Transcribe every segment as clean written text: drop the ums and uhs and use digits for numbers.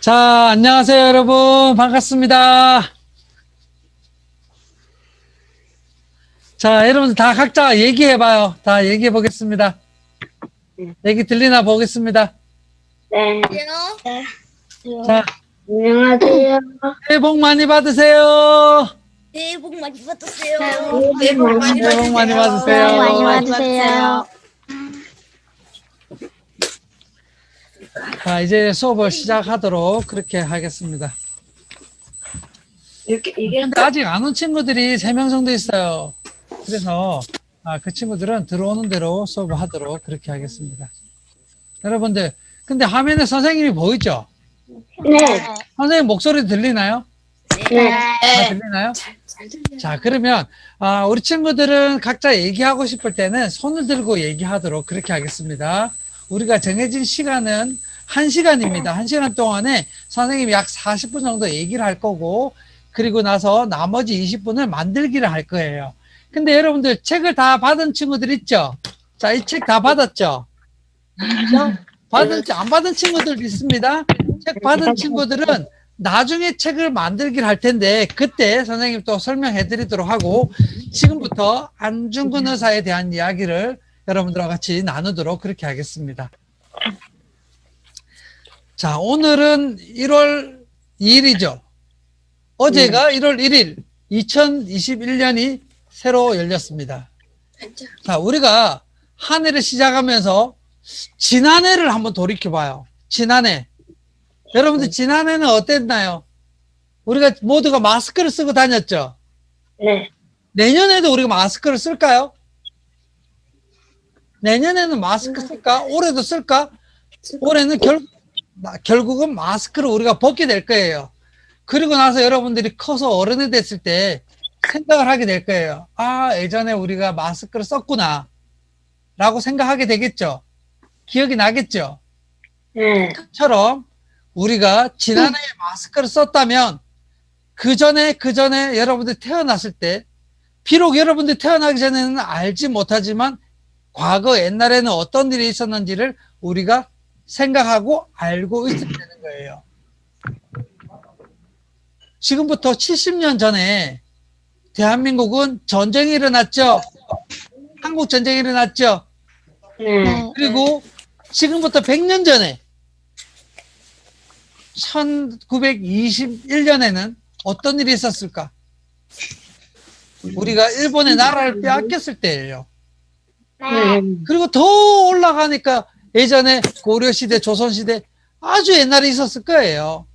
자, 안녕하세요, 여러분. 반갑습니다. 자, 여러분들 다 각자 얘기해봐요. 다 얘기해보겠습니다. 얘기 들리나 보겠습니다. 네. 네. 자, 안녕하세요. 새해 복 많이 받으세요. 새해 복 많이 받으세요. 새해 복 많이 새해 복 많이 받으세요. 새해 복 많이 받으세요. 자, 이제 수업을 시작하도록 그렇게 하겠습니다. 이게 근데 아직 안 온 친구들이 3명 정도 있어요. 그래서 그 친구들은 들어오는 대로 수업을 하도록 그렇게 하겠습니다. 여러분들, 근데 화면에 선생님이 보이죠? 네. 선생님 목소리 들리나요? 네. 다 들리나요? 자, 그러면 우리 친구들은 각자 얘기하고 싶을 때는 손을 들고 얘기하도록 그렇게 하겠습니다. 우리가 정해진 시간은 1시간입니다. 1시간 동안에 선생님이 약 40분 정도 얘기를 할 거고, 그리고 나서 나머지 20분을 만들기를 할 거예요. 근데 여러분들 책을 다 받은 친구들 있죠? 자, 이 책 다 받았죠? 안 받은 친구들 있습니다. 책 받은 친구들은 나중에 책을 만들기를 할 텐데, 그때 선생님 또 설명해 드리도록 하고, 지금부터 안중근 의사에 대한 이야기를 여러분들과 같이 나누도록 그렇게 하겠습니다. 자, 오늘은 1월 2일이죠. 어제가 1월 1일, 2021년이 새로 열렸습니다. 자, 우리가 한 해를 시작하면서 지난해를 한번 돌이켜봐요. 지난해. 여러분들 지난해는 어땠나요? 우리가 모두가 마스크를 쓰고 다녔죠? 네. 내년에도 우리가 마스크를 쓸까요? 내년에는 마스크 쓸까? 올해도 쓸까? 올해는 결국은 마스크를 우리가 벗게 될 거예요. 그리고 나서 여러분들이 커서 어른이 됐을 때 생각을 하게 될 거예요. 아, 예전에 우리가 마스크를 썼구나 라고 생각하게 되겠죠. 기억이 나겠죠. 네. 처럼 우리가 지난해에 마스크를 썼다면 그 전에 여러분들이 태어났을 때, 비록 여러분들이 태어나기 전에는 알지 못하지만 과거 옛날에는 어떤 일이 있었는지를 우리가 생각하고 알고 있어야 되는 거예요. 지금부터 70년 전에 대한민국은 전쟁이 일어났죠. 한국 전쟁이 일어났죠. 네. 그리고 지금부터 100년 전에 1921년에는 어떤 일이 있었을까? 우리가 일본의 나라를 빼앗겼을 때예요. 네. 그리고 더 올라가니까 예전에 고려시대, 조선시대 아주 옛날에 있었을 거예요.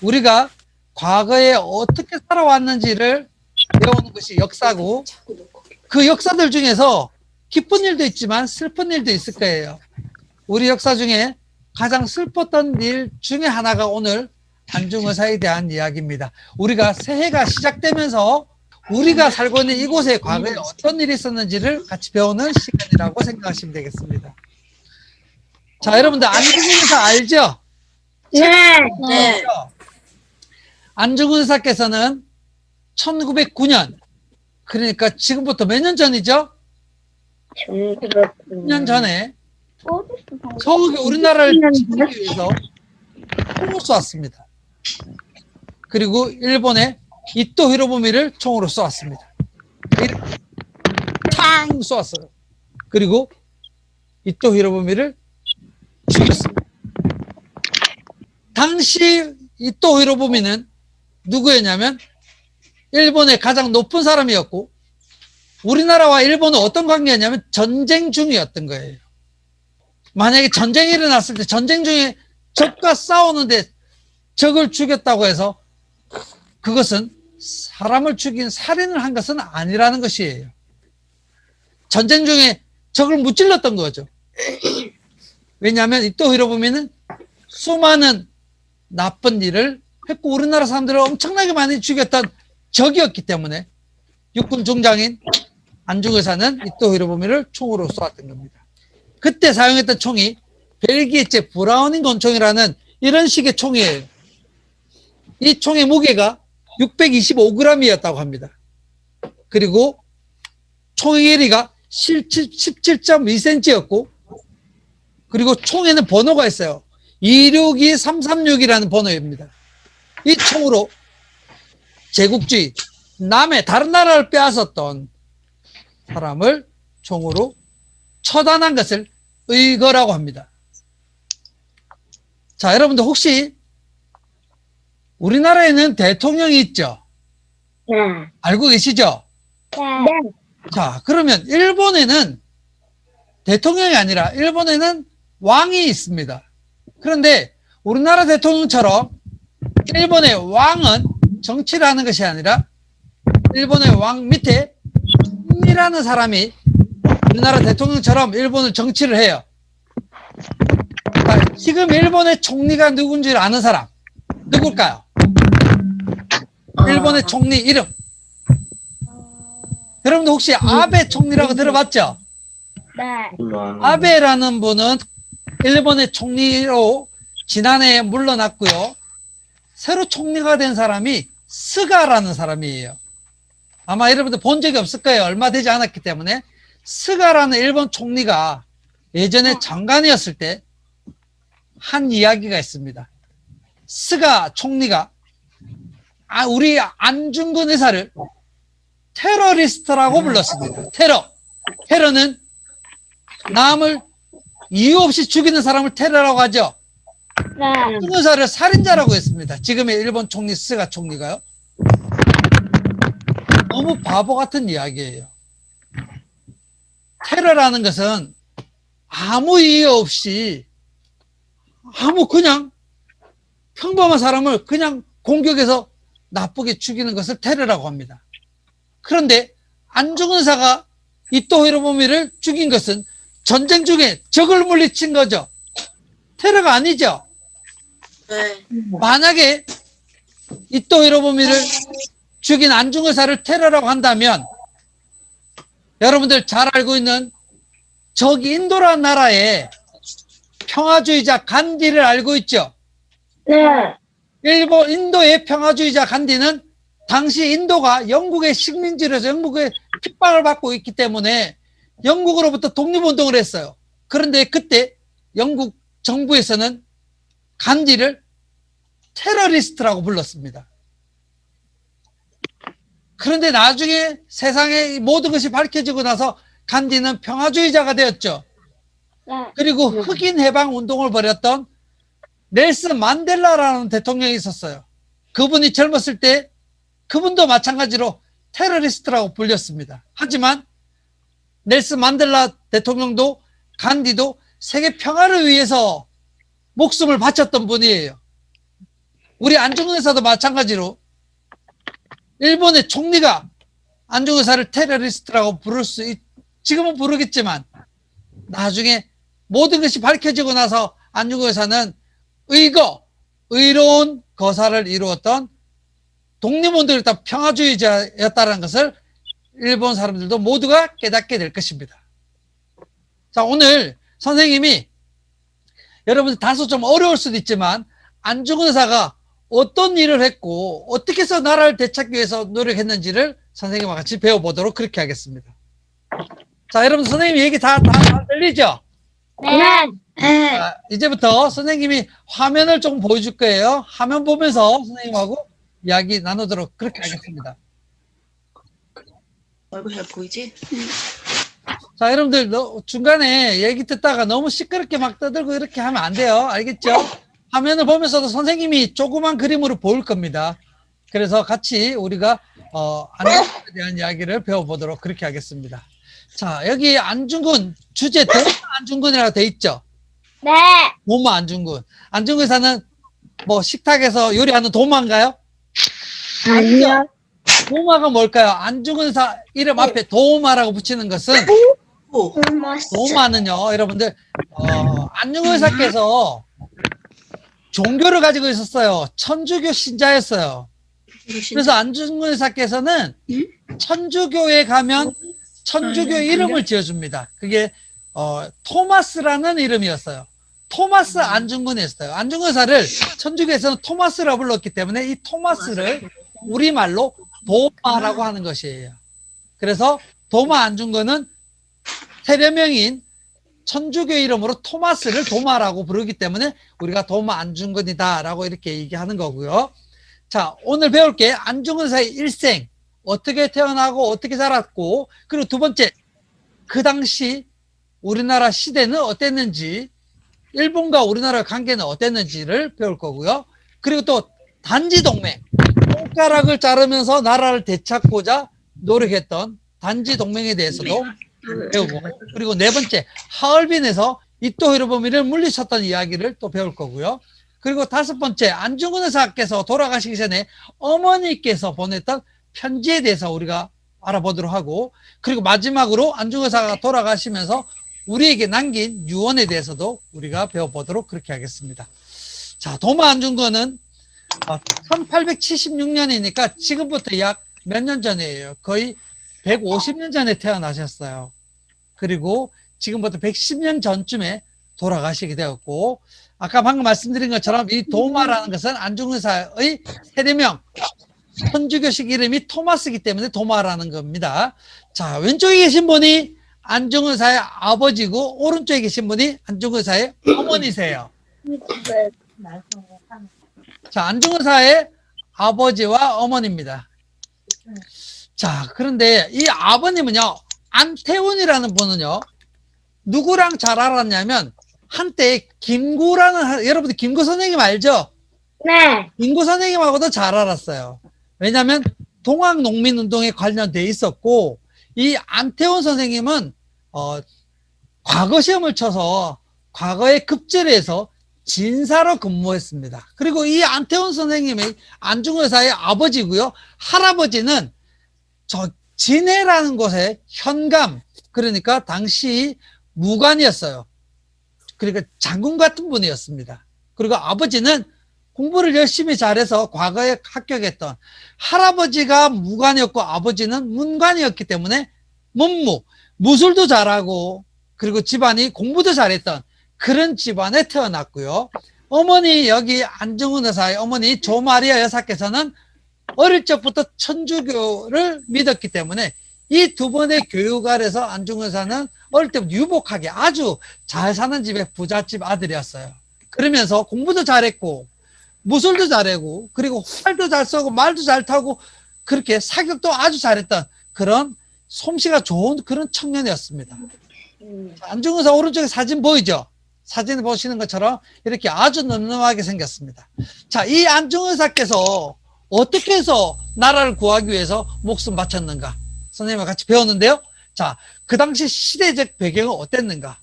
우리가 과거에 어떻게 살아왔는지를 배우는 것이 역사고, 그 역사들 중에서 기쁜 일도 있지만 슬픈 일도 있을 거예요. 우리 역사 중에 가장 슬펐던 일 중에 하나가 오늘 안중의사에 대한 이야기입니다. 우리가 새해가 시작되면서 우리가 살고 있는 이곳에 과거에 어떤 일이 있었는지를 같이 배우는 시간이라고 생각하시면 되겠습니다. 자, 여러분들 안중근 의사 알죠? 네. 네. 안중근 의사께서는 1909년, 그러니까 지금부터 몇 년 전이죠? 10년 전에 서울에 우리나라를 지키기 위해서 총을 쏘았습니다. 그리고 일본의 이토 히로부미를 총으로 쏘았습니다. 탕 쏘았어요. 그리고 이토 히로부미를 죽였습니다. 당시 이토 히로부미는 누구였냐면 일본의 가장 높은 사람이었고, 우리나라와 일본은 어떤 관계였냐면 전쟁 중이었던 거예요. 만약에 전쟁이 일어났을 때 전쟁 중에 적과 싸우는데 적을 죽였다고 해서 그것은 사람을 죽인 살인을 한 것은 아니라는 것이에요. 전쟁 중에 적을 무찔렀던 거죠. 왜냐하면 이토 히로부미는 수많은 나쁜 일을 했고 우리나라 사람들을 엄청나게 많이 죽였던 적이었기 때문에 육군 중장인 안중근 의사는 이토 히로부미를 총으로 쏘았던 겁니다. 그때 사용했던 총이 벨기에제 브라우닝 권총이라는 이런 식의 총이에요. 이 총의 무게가 625g이었다고 합니다. 그리고 총의 길이가 17.2cm였고, 그리고 총에는 번호가 있어요. 262-336이라는 번호입니다. 이 총으로 제국주의, 남의 다른 나라를 빼앗았던 사람을 총으로 처단한 것을 의거라고 합니다. 자, 여러분들 혹시 우리나라에는 대통령이 있죠? 네. 알고 계시죠? 네. 자, 그러면 일본에는 대통령이 아니라 일본에는 왕이 있습니다. 그런데 우리나라 대통령처럼 일본의 왕은 정치를 하는 것이 아니라 일본의 왕 밑에 총리라는 사람이 우리나라 대통령처럼 일본을 정치를 해요. 자, 지금 일본의 총리가 누군지 아는 사람 누굴까요? 일본의 총리 이름. 여러분들 혹시 아베 총리라고 들어봤죠? 네. 아베라는 분은 일본의 총리로 지난해에 물러났고요. 새로 총리가 된 사람이 스가라는 사람이에요. 아마 여러분들 본 적이 없을 거예요. 얼마 되지 않았기 때문에. 스가라는 일본 총리가 예전에 장관이었을 때 한 이야기가 있습니다. 스가 총리가 우리 안중근 의사를 테러리스트라고 불렀습니다. 테러는 남을 이유 없이 죽이는 사람을 테러라고 하죠. 안중근 의사를 살인자라고 했습니다. 지금의 일본 총리 스가 총리가요. 너무 바보 같은 이야기예요. 테러라는 것은 아무 이유 없이 그냥 평범한 사람을 그냥 공격해서 나쁘게 죽이는 것을 테러라고 합니다. 그런데 안중근 의사가 이토 히로부미를 죽인 것은 전쟁 중에 적을 물리친 거죠. 테러가 아니죠. 네. 만약에 이토 히로부미를 죽인 안중근 의사를 테러라고 한다면 여러분들 잘 알고 있는 저기 인도라는 나라에 평화주의자 간디를 알고 있죠? 네. 인도의 평화주의자 간디는 당시 인도가 영국의 식민지로서 영국의 핍박을 받고 있기 때문에 영국으로부터 독립운동을 했어요. 그런데 그때 영국 정부에서는 간디를 테러리스트라고 불렀습니다. 그런데 나중에 세상의 모든 것이 밝혀지고 나서 간디는 평화주의자가 되었죠. 그리고 흑인 해방 운동을 벌였던 넬슨 만델라라는 대통령이 있었어요. 그분이 젊었을 때 그분도 마찬가지로 테러리스트라고 불렸습니다. 하지만 넬슨 만델라 대통령도 간디도 세계 평화를 위해서 목숨을 바쳤던 분이에요. 우리 안중근 의사도 마찬가지로 일본의 총리가 안중근 의사를 테러리스트라고 부를 지금은 부르겠지만 나중에 모든 것이 밝혀지고 나서 안중근 의사는 의로운 거사를 이루었던 독립운동이었던 평화주의자였다는 것을 일본 사람들도 모두가 깨닫게 될 것입니다. 자, 오늘 선생님이 여러분들 다소 좀 어려울 수도 있지만 안중근 의사가 어떤 일을 했고 어떻게 해서 나라를 되찾기 위해서 노력했는지를 선생님과 같이 배워보도록 그렇게 하겠습니다. 자, 여러분 선생님 얘기 다 들리죠? 네. 자, 이제부터 선생님이 화면을 좀 보여줄 거예요. 화면 보면서 선생님하고 이야기 나누도록 그렇게 하겠습니다. 얼굴 잘 보이지? 자, 여러분들 중간에 얘기 듣다가 너무 시끄럽게 막 떠들고 이렇게 하면 안 돼요. 알겠죠? 화면을 보면서도 선생님이 조그만 그림으로 보일 겁니다. 그래서 같이 우리가 안중근에 대한 이야기를 배워보도록 그렇게 하겠습니다. 자, 여기 안중근 주제 도마 안중근이라고 돼 있죠? 네. 도마 안중근. 안중근 의사는 뭐 식탁에서 요리하는 도마인가요? 아니요. 도마가 뭘까요? 안중근 의사 이름 앞에 도마라고 붙이는 것은 오. 도마는요, 여러분들 안중근 의사께서 종교를 가지고 있었어요. 천주교 신자였어요. 그래서 안중근 의사께서는 천주교에 가면 천주교 이름을 지어줍니다. 그게 토마스라는 이름이었어요. 토마스 안중근이었어요. 안중근 의사를 천주교에서는 토마스라고 불렀기 때문에 이 토마스를 우리말로 도마라고 하는 것이에요. 그래서 도마 안중근은 세례명인 천주교 이름으로 토마스를 도마라고 부르기 때문에 우리가 도마 안중근이다 라고 이렇게 얘기하는 거고요. 자, 오늘 배울 게 안중근사의 일생, 어떻게 태어나고 어떻게 자랐고, 그리고 두 번째, 그 당시 우리나라 시대는 어땠는지, 일본과 우리나라 관계는 어땠는지를 배울 거고요. 그리고 또 단지동맹, 손가락을 자르면서 나라를 되찾고자 노력했던 단지동맹에 대해서도 배우고, 그리고 네 번째, 하얼빈에서 이토 히로부미를 물리쳤던 이야기를 또 배울 거고요. 그리고 다섯 번째, 안중근 의사께서 돌아가시기 전에 어머니께서 보냈던 편지에 대해서 우리가 알아보도록 하고, 그리고 마지막으로 안중근 의사가 돌아가시면서 우리에게 남긴 유언에 대해서도 우리가 배워보도록 그렇게 하겠습니다. 자, 도마 안중근은 1876년이니까 지금부터 약 몇 년 전이에요. 거의 150년 전에 태어나셨어요. 그리고 지금부터 110년 전쯤에 돌아가시게 되었고, 아까 방금 말씀드린 것처럼 이 도마라는 것은 안중근 의사의 세대명, 천주교식 이름이 토마스이기 때문에 도마라는 겁니다. 자, 왼쪽에 계신 분이 안중근 의사의 아버지고, 오른쪽에 계신 분이 안중근 의사의 어머니세요. 자, 안중근 의사의 아버지와 어머니입니다. 자, 그런데 이 아버님은요, 안태훈이라는 분은요, 누구랑 잘 알았냐면, 한때 김구라는, 여러분들 김구 선생님 알죠? 네. 김구 선생님하고도 잘 알았어요. 왜냐하면 동학농민운동에 관련돼 있었고, 이 안태훈 선생님은 과거 시험을 쳐서 과거에 급제를 해서 진사로 근무했습니다. 그리고 이 안태훈 선생님이 안중근 의사의 아버지고요. 할아버지는 저 진해라는 곳의 현감, 그러니까 당시 무관이었어요. 그러니까 장군 같은 분이었습니다. 그리고 아버지는 공부를 열심히 잘해서 과거에 합격했던, 할아버지가 무관이었고 아버지는 문관이었기 때문에 무술도 잘하고, 그리고 집안이 공부도 잘했던 그런 집안에 태어났고요. 어머니, 여기 안중근 의사의 어머니 조마리아 여사께서는 어릴 적부터 천주교를 믿었기 때문에 이 두 번의 교육 아래서 안중근 의사는 어릴 때부터 유복하게 아주 잘 사는 집의 부잣집 아들이었어요. 그러면서 공부도 잘했고 무술도 잘하고, 그리고 활도 잘 쏘고 말도 잘 타고, 그렇게 사격도 아주 잘했던 그런 솜씨가 좋은 그런 청년이었습니다. 안중근 의사 오른쪽에 사진 보이죠? 사진 보시는 것처럼 이렇게 아주 늠름하게 생겼습니다. 자, 이 안중근 의사께서 어떻게 해서 나라를 구하기 위해서 목숨 바쳤는가? 선생님과 같이 배웠는데요. 자, 그 당시 시대적 배경은 어땠는가?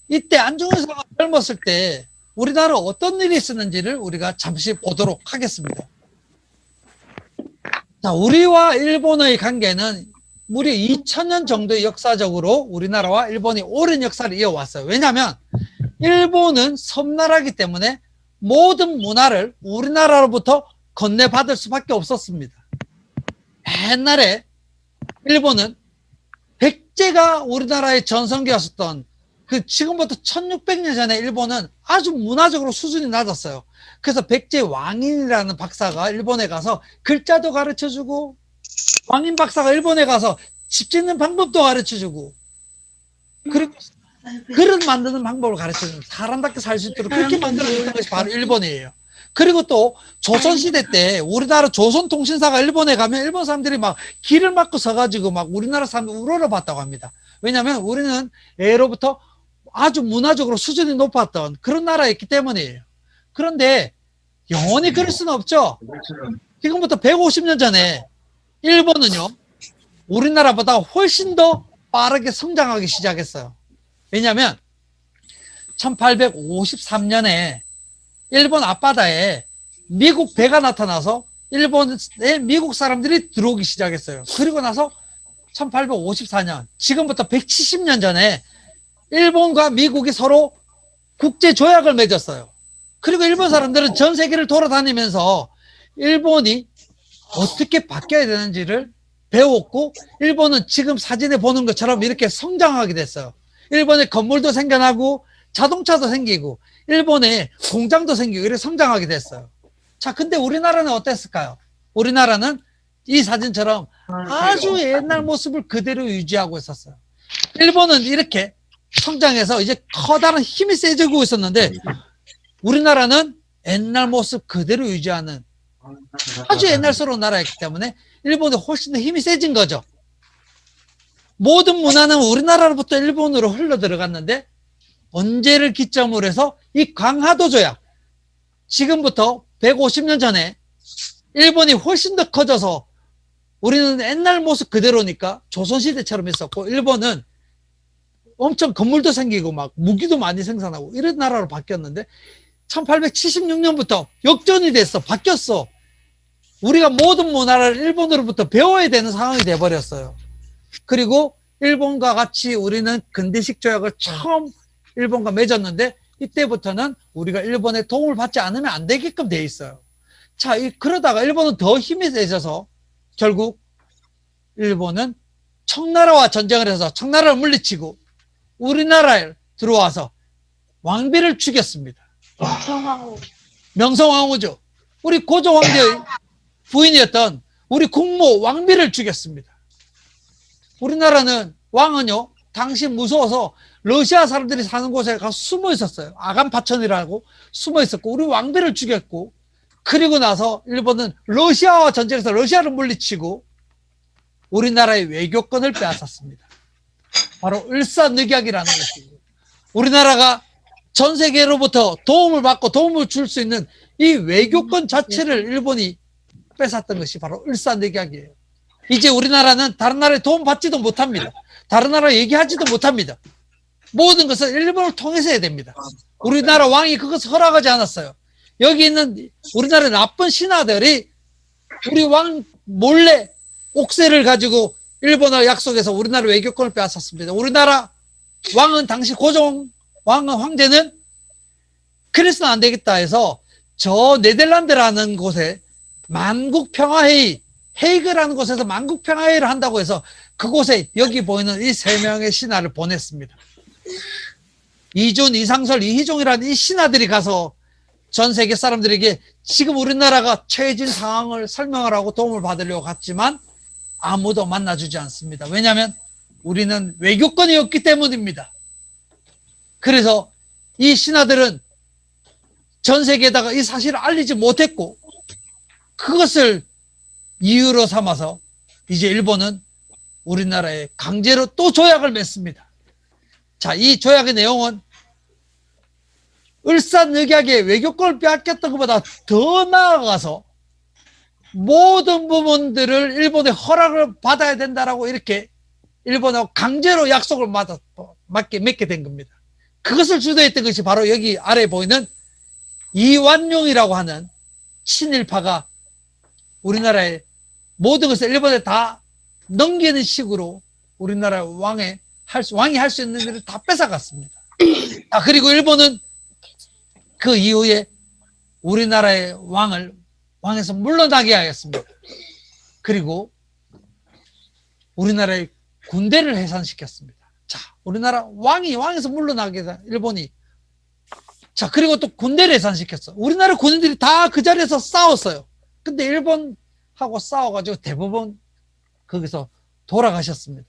이때 안중근 의사가 젊었을 때 우리나라에 어떤 일이 있었는지를 우리가 잠시 보도록 하겠습니다. 자, 우리와 일본의 관계는 무려 2000년 정도의 역사적으로 우리나라와 일본이 오랜 역사를 이어왔어요. 왜냐하면 일본은 섬나라이기 때문에 모든 문화를 우리나라로부터 건네받을 수밖에 없었습니다. 옛날에 일본은 백제가 우리나라의 전성기였었던 그 지금부터 1600년 전에 일본은 아주 문화적으로 수준이 낮았어요. 그래서 백제 왕인이라는 박사가 일본에 가서 글자도 가르쳐주고, 왕인 박사가 일본에 가서 집 짓는 방법도 가르쳐주고, 그리고 그릇 만드는 방법을 가르쳐주고, 사람답게 살 수 있도록 그렇게 만들어줬던 것이 바로 일본이에요. 그리고 또 조선시대 때 우리나라 조선통신사가 일본에 가면 일본 사람들이 막 길을 막고 서가지고 막 우리나라 사람들 우러러봤다고 합니다. 왜냐하면 우리는 예로부터 아주 문화적으로 수준이 높았던 그런 나라였기 때문이에요. 그런데 영원히 그럴 수는 없죠. 지금부터 150년 전에 일본은요, 우리나라보다 훨씬 더 빠르게 성장하기 시작했어요. 왜냐하면 1853년에 일본 앞바다에 미국 배가 나타나서 일본에 미국 사람들이 들어오기 시작했어요. 그리고 나서 1854년, 지금부터 170년 전에 일본과 미국이 서로 국제조약을 맺었어요. 그리고 일본 사람들은 전 세계를 돌아다니면서 일본이 어떻게 바뀌어야 되는지를 배웠고, 일본은 지금 사진에 보는 것처럼 이렇게 성장하게 됐어요. 일본의 건물도 생겨나고 자동차도 생기고 일본에 공장도 생기고 이렇게 성장하게 됐어요. 자, 근데 우리나라는 어땠을까요? 우리나라는 이 사진처럼 아주 옛날 모습을 그대로 유지하고 있었어요. 일본은 이렇게 성장해서 이제 커다란 힘이 세지고 있었는데 우리나라는 옛날 모습 그대로 유지하는 아주 옛날스러운 나라였기 때문에 일본이 훨씬 더 힘이 세진 거죠. 모든 문화는 우리나라로부터 일본으로 흘러 들어갔는데 언제를 기점으로 해서 이 강화도 조약, 지금부터 150년 전에 일본이 훨씬 더 커져서 우리는 옛날 모습 그대로니까 조선시대처럼 했었고 일본은 엄청 건물도 생기고 막 무기도 많이 생산하고 이런 나라로 바뀌었는데 1876년부터 역전이 됐어. 바뀌었어. 우리가 모든 문화를 일본으로부터 배워야 되는 상황이 돼버렸어요. 그리고 일본과 같이 우리는 근대식 조약을 처음 일본과 맺었는데 이때부터는 우리가 일본의 도움을 받지 않으면 안 되게끔 돼 있어요. 자, 그러다가 일본은 더 힘이 세져서 결국 일본은 청나라와 전쟁을 해서 청나라를 물리치고 우리나라에 들어와서 왕비를 죽였습니다. 명성황후죠. 우리 고종 황제의 부인이었던 우리 국모 왕비를 죽였습니다. 우리나라는 왕은요 당시 무서워서 러시아 사람들이 사는 곳에 가서 숨어 있었어요. 아간파천이라고 숨어 있었고 우리 왕비를 죽였고 그리고 나서 일본은 러시아와 전쟁에서 러시아를 물리치고 우리나라의 외교권을 빼앗았습니다. 바로 을사늑약이라는 것이고 우리나라가 전 세계로부터 도움을 받고 도움을 줄 수 있는 이 외교권 자체를 일본이 뺏었던 것이 바로 을사늑약이에요. 이제 우리나라는 다른 나라에 도움 받지도 못합니다. 다른 나라 얘기하지도 못합니다. 모든 것을 일본을 통해서 해야 됩니다. 우리나라 왕이 그것을 허락하지 않았어요. 여기 있는 우리나라의 나쁜 신하들이 우리 왕 몰래 옥새를 가지고 일본어 약속해서 우리나라 외교권을 빼앗았습니다. 우리나라 왕은 당시 고종 왕은 황제는 그래서는 안 되겠다 해서 저 네덜란드라는 곳에 만국평화회의 헤이그라는 곳에서 만국평화회의를 한다고 해서 그곳에 여기 보이는 이 세 명의 신하를 보냈습니다. 이준, 이상설, 이희종이라는 이 신하들이 가서 전 세계 사람들에게 지금 우리나라가 처해진 상황을 설명하라고 도움을 받으려고 갔지만 아무도 만나주지 않습니다. 왜냐하면 우리는 외교권이 없기 때문입니다. 그래서 이 신하들은 전 세계에다가 이 사실을 알리지 못했고 그것을 이유로 삼아서 이제 일본은 우리나라에 강제로 또 조약을 맺습니다. 자, 이 조약의 내용은 을사늑약의 외교권을 빼앗겼던 것보다 더 나아가서 모든 부분들을 일본의 허락을 받아야 된다라고 이렇게 일본하고 강제로 약속을 맺게 된 겁니다. 그것을 주도했던 것이 바로 여기 아래에 보이는 이완용이라고 하는 친일파가 우리나라의 모든 것을 일본에 다 넘기는 식으로 우리나라 왕이 할 수 있는 일을 다 뺏어갔습니다. 그리고 일본은 그 이후에 우리나라의 왕에서 물러나게 하였습니다. 그리고 우리나라의 군대를 해산시켰습니다. 자, 우리나라 왕에서 물러나게 해서 일본이 자, 그리고 또 군대를 해산시켰어. 우리나라 군인들이 다 그 자리에서 싸웠어요. 근데 일본하고 싸워가지고 대부분 거기서 돌아가셨습니다.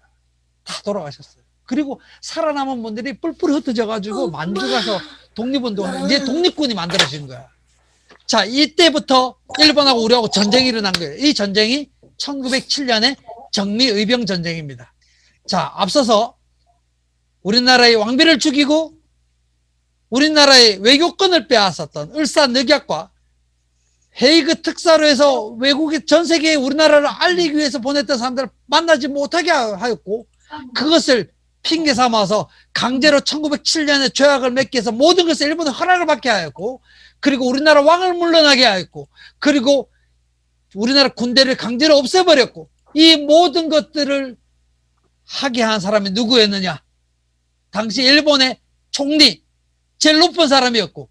다 돌아가셨어요. 그리고 살아남은 분들이 뿔뿔이 흩어져가지고 만주 가서 독립운동을 이제 독립군이 만들어진 거야. 자, 이때부터 일본하고 우리하고 전쟁이 일어난 거예요. 이 전쟁이 1907년에 정미의병 전쟁입니다. 자, 앞서서 우리나라의 왕비를 죽이고 우리나라의 외교권을 빼앗았던 을사늑약과 헤이그 특사로 해서 외국의 전 세계에 우리나라를 알리기 위해서 보냈던 사람들을 만나지 못하게 하였고 그것을 핑계 삼아서 강제로 1907년에 조약을 맺기 위해서 모든 것을 일본의 허락을 받게 하였고 그리고 우리나라 왕을 물러나게 하였고 그리고 우리나라 군대를 강제로 없애버렸고 이 모든 것들을 하게 한 사람이 누구였느냐? 당시 일본의 총리 제일 높은 사람이었고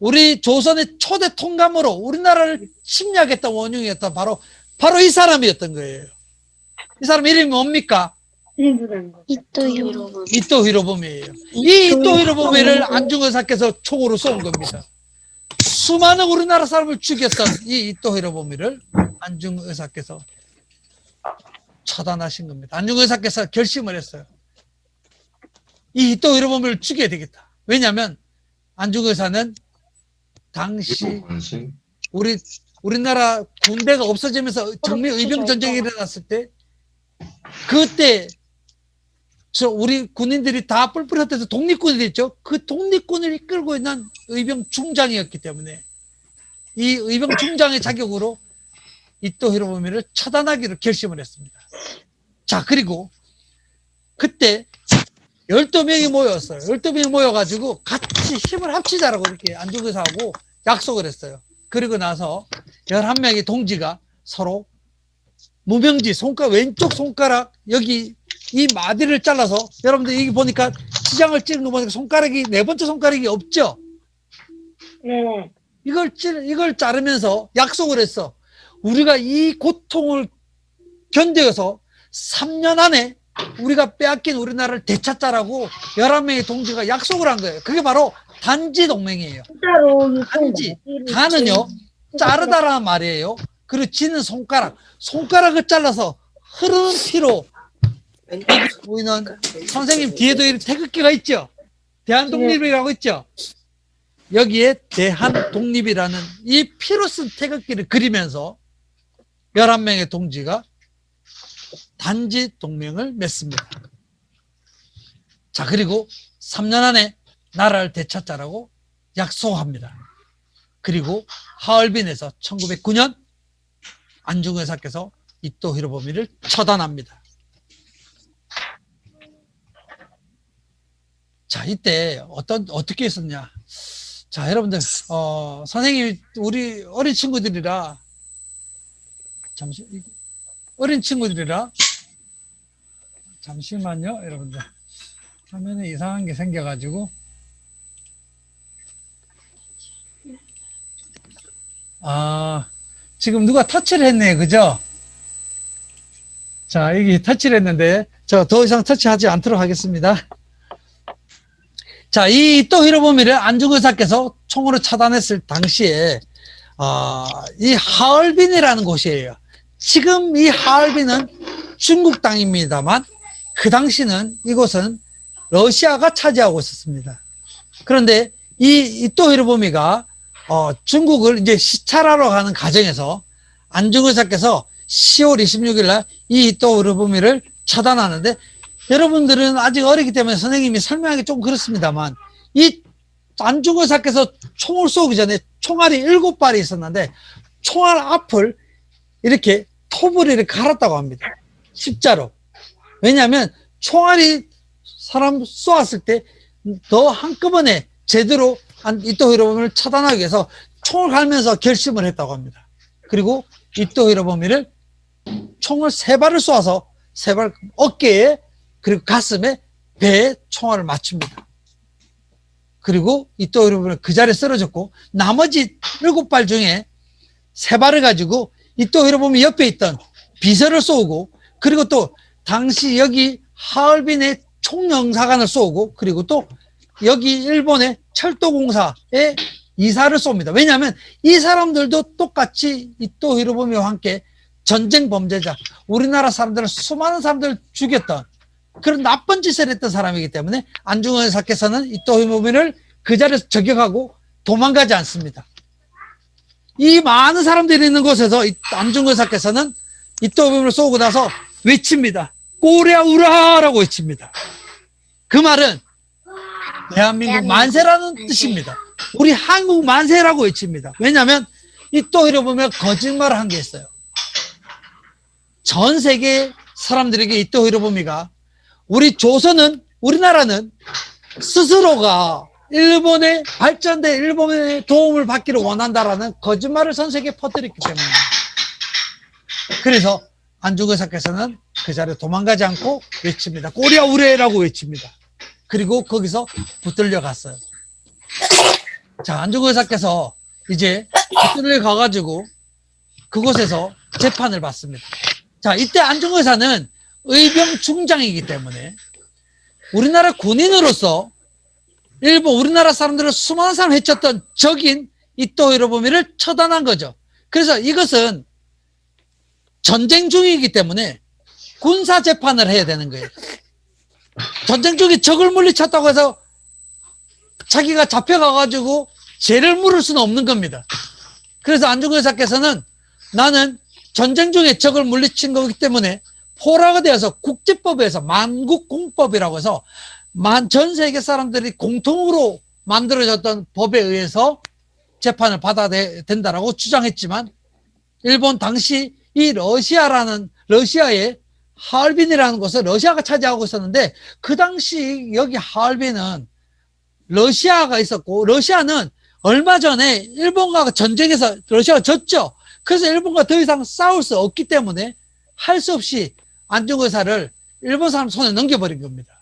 우리 조선의 초대 통감으로 우리나라를 침략했던 원흉이었던 바로 이 사람이었던 거예요. 이 사람 이름이 뭡니까? 이토 히로부미예요. 이 이토 히로부미를 안중의사께서 총으로 쏜 겁니다. 수많은 우리나라 사람을 죽였던 이 이토 히로부미를 안중의사께서 처단하신 겁니다. 안중의사께서 결심을 했어요. 이 이토 히로부미를 죽여야 되겠다. 왜냐하면 안중근 의사는 당시 우리나라 군대가 없어지면서 정미 의병 전쟁이 일어났을 때 그때 우리 군인들이 다 뿔뿔이 흩어서 독립군이 됐죠. 그 독립군을 이끌고 있는 의병 중장이었기 때문에 이 의병 중장의 자격으로 이토 히로부미를 처단하기로 결심을 했습니다. 자, 그리고 그때 12명이 모였어요. 12명이 모여가지고 같이 힘을 합치자라고 이렇게 안중근 의사하고 약속을 했어요. 그리고 나서 11명의 동지가 서로 무명지 왼쪽 손가락 여기 이 마디를 잘라서 여러분들 여기 보니까 지장을 찌른 거 보니까 손가락이 네 번째 손가락이 없죠? 네. 이걸 자르면서 약속을 했어. 우리가 이 고통을 견뎌서 3년 안에 우리가 빼앗긴 우리나라를 되찾자라고 11명의 동지가 약속을 한 거예요. 그게 바로 단지 동맹이에요. 진짜로 단지, 단은요, 자르다라는 말이에요. 그리고 지는 손가락을 잘라서 흐르는 피로 보이는 선생님 뒤에도 이 태극기가 있죠. 대한독립이라고 있죠. 여기에 대한독립이라는 이 피로 쓴 태극기를 그리면서 11명의 동지가 단지 동맹을 맺습니다. 자, 그리고 3년 안에 나라를 되찾자라고 약속합니다. 그리고 하얼빈에서 1909년 안중근 의사께서 이토 히로부미를 처단합니다. 자, 이때 어떻게 했었냐? 자, 여러분들, 선생님이 우리 어린 친구들이라 잠시만요, 여러분들. 화면에 이상한 게 생겨가지고. 지금 누가 터치를 했네, 그죠? 자, 여기 터치를 했는데, 저 더 이상 터치하지 않도록 하겠습니다. 자, 이 이토 히로부미를 안중근 의사께서 총으로 차단했을 당시에, 이 하얼빈이라는 곳이에요. 지금 이 하얼빈은 중국 땅입니다만, 그 당시는 이곳은 러시아가 차지하고 있었습니다. 그런데 이 이토 히로부미가 중국을 이제 시찰하러 가는 과정에서 안중근 의사께서 10월 26일 날 이 이토 히로부미를 처단하는데, 여러분들은 아직 어리기 때문에 선생님이 설명하기 좀 그렇습니다만, 이 안중근 의사께서 총을 쏘기 전에 총알이 7발이 있었는데 총알 앞을 이렇게 톱을 이렇게 갈았다고 합니다. 십자로. 왜냐하면 총알이 사람 쏘았을 때 더 한꺼번에 제대로 이토 히로부미를 처단하기 위해서 총을 갈면서 결심을 했다고 합니다. 그리고 이토 히로부미를 총을 3발을 쏘아서 3발 어깨에 그리고 가슴에 배에 총알을 맞춥니다. 그리고 이토 히로부미는 그 자리에 쓰러졌고, 나머지 7발 중에 3발을 가지고 이토 히로부미 옆에 있던 비서를 쏘고, 그리고 또 당시 여기 하얼빈의 총영사관을 쏘고, 그리고 또 여기 일본의 철도공사의 이사를 쏩니다. 왜냐하면 이 사람들도 똑같이 이토 히로부미와 함께 전쟁 범죄자, 우리나라 사람들은 수많은 사람들을 죽였던 그런 나쁜 짓을 했던 사람이기 때문에 안중근 의사께서는 이토 히로부미를 그 자리에서 저격하고 도망가지 않습니다. 이 많은 사람들이 있는 곳에서 안중근 의사께서는 이토 히로부미를 쏘고 나서 외칩니다. 꼬리야 우라라고 외칩니다. 그 말은 대한민국 만세라는 뜻입니다. 우리 한국 만세라고 외칩니다. 왜냐하면 이토 히로부미가 거짓말을 한 게 있어요. 전 세계 사람들에게 이토 히로부미가 우리나라는 스스로가 일본의 발전된 일본의 도움을 받기를 원한다라는 거짓말을 전 세계에 퍼뜨렸기 때문입니다. 그래서 안중근 의사께서는 그 자리에 도망가지 않고 외칩니다. 꼬리야 우레라고 외칩니다. 그리고 거기서 붙들려 갔어요. 자, 안중근 의사께서 이제 붙들려 가가지고 그곳에서 재판을 받습니다. 자, 이때 안중근 의사는 의병 중장이기 때문에 우리나라 군인으로서 우리나라 사람들을 수많은 사람 해쳤던 적인 이토 히로부미를 처단한 거죠. 그래서 이것은 전쟁 중이기 때문에 군사 재판을 해야 되는 거예요. 전쟁 중에 적을 물리쳤다고 해서 자기가 잡혀가가지고 죄를 물을 수는 없는 겁니다. 그래서 안중근 의사께서는 나는 전쟁 중에 적을 물리친 거기 때문에 포로가 되어서 국제법에서 만국공법이라고 해서 전 세계 사람들이 공통으로 만들어졌던 법에 의해서 재판을 받아야 된다라고 주장했지만 일본 당시 이 러시아의 하얼빈이라는 곳을 러시아가 차지하고 있었는데 그 당시 여기 하얼빈은 러시아가 있었고 러시아는 얼마 전에 일본과 전쟁에서 러시아가 졌죠. 그래서 일본과 더 이상 싸울 수 없기 때문에 할 수 없이 안중근 의사를 일본 사람 손에 넘겨버린 겁니다.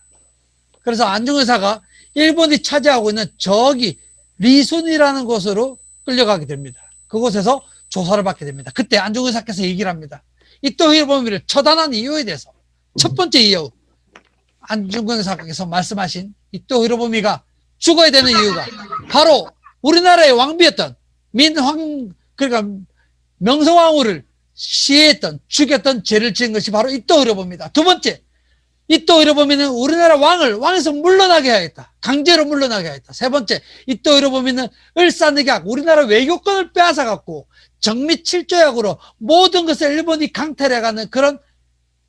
그래서 안중근 의사가 일본이 차지하고 있는 저기 리순이라는 곳으로 끌려가게 됩니다. 그곳에서 조사를 받게 됩니다. 그때 안중근 의사께서 얘기를 합니다. 이토 히로부미를 처단한 이유에 대해서 첫 번째 이유, 안중근 의사께서 말씀하신 이토 히로부미가 죽어야 되는 이유가 바로 우리나라의 왕비였던 그러니까 명성황후를 시해했던 죽였던 죄를 지은 것이 바로 이토 히로부미다. 두 번째, 이토 히로부미는 우리나라 왕에서 물러나게 하였다. 강제로 물러나게 하였다. 세 번째, 이토 히로부미는 을사늑약 우리나라 외교권을 빼앗아갖고 정미칠조약으로 모든 것을 일본이 강탈해가는 그런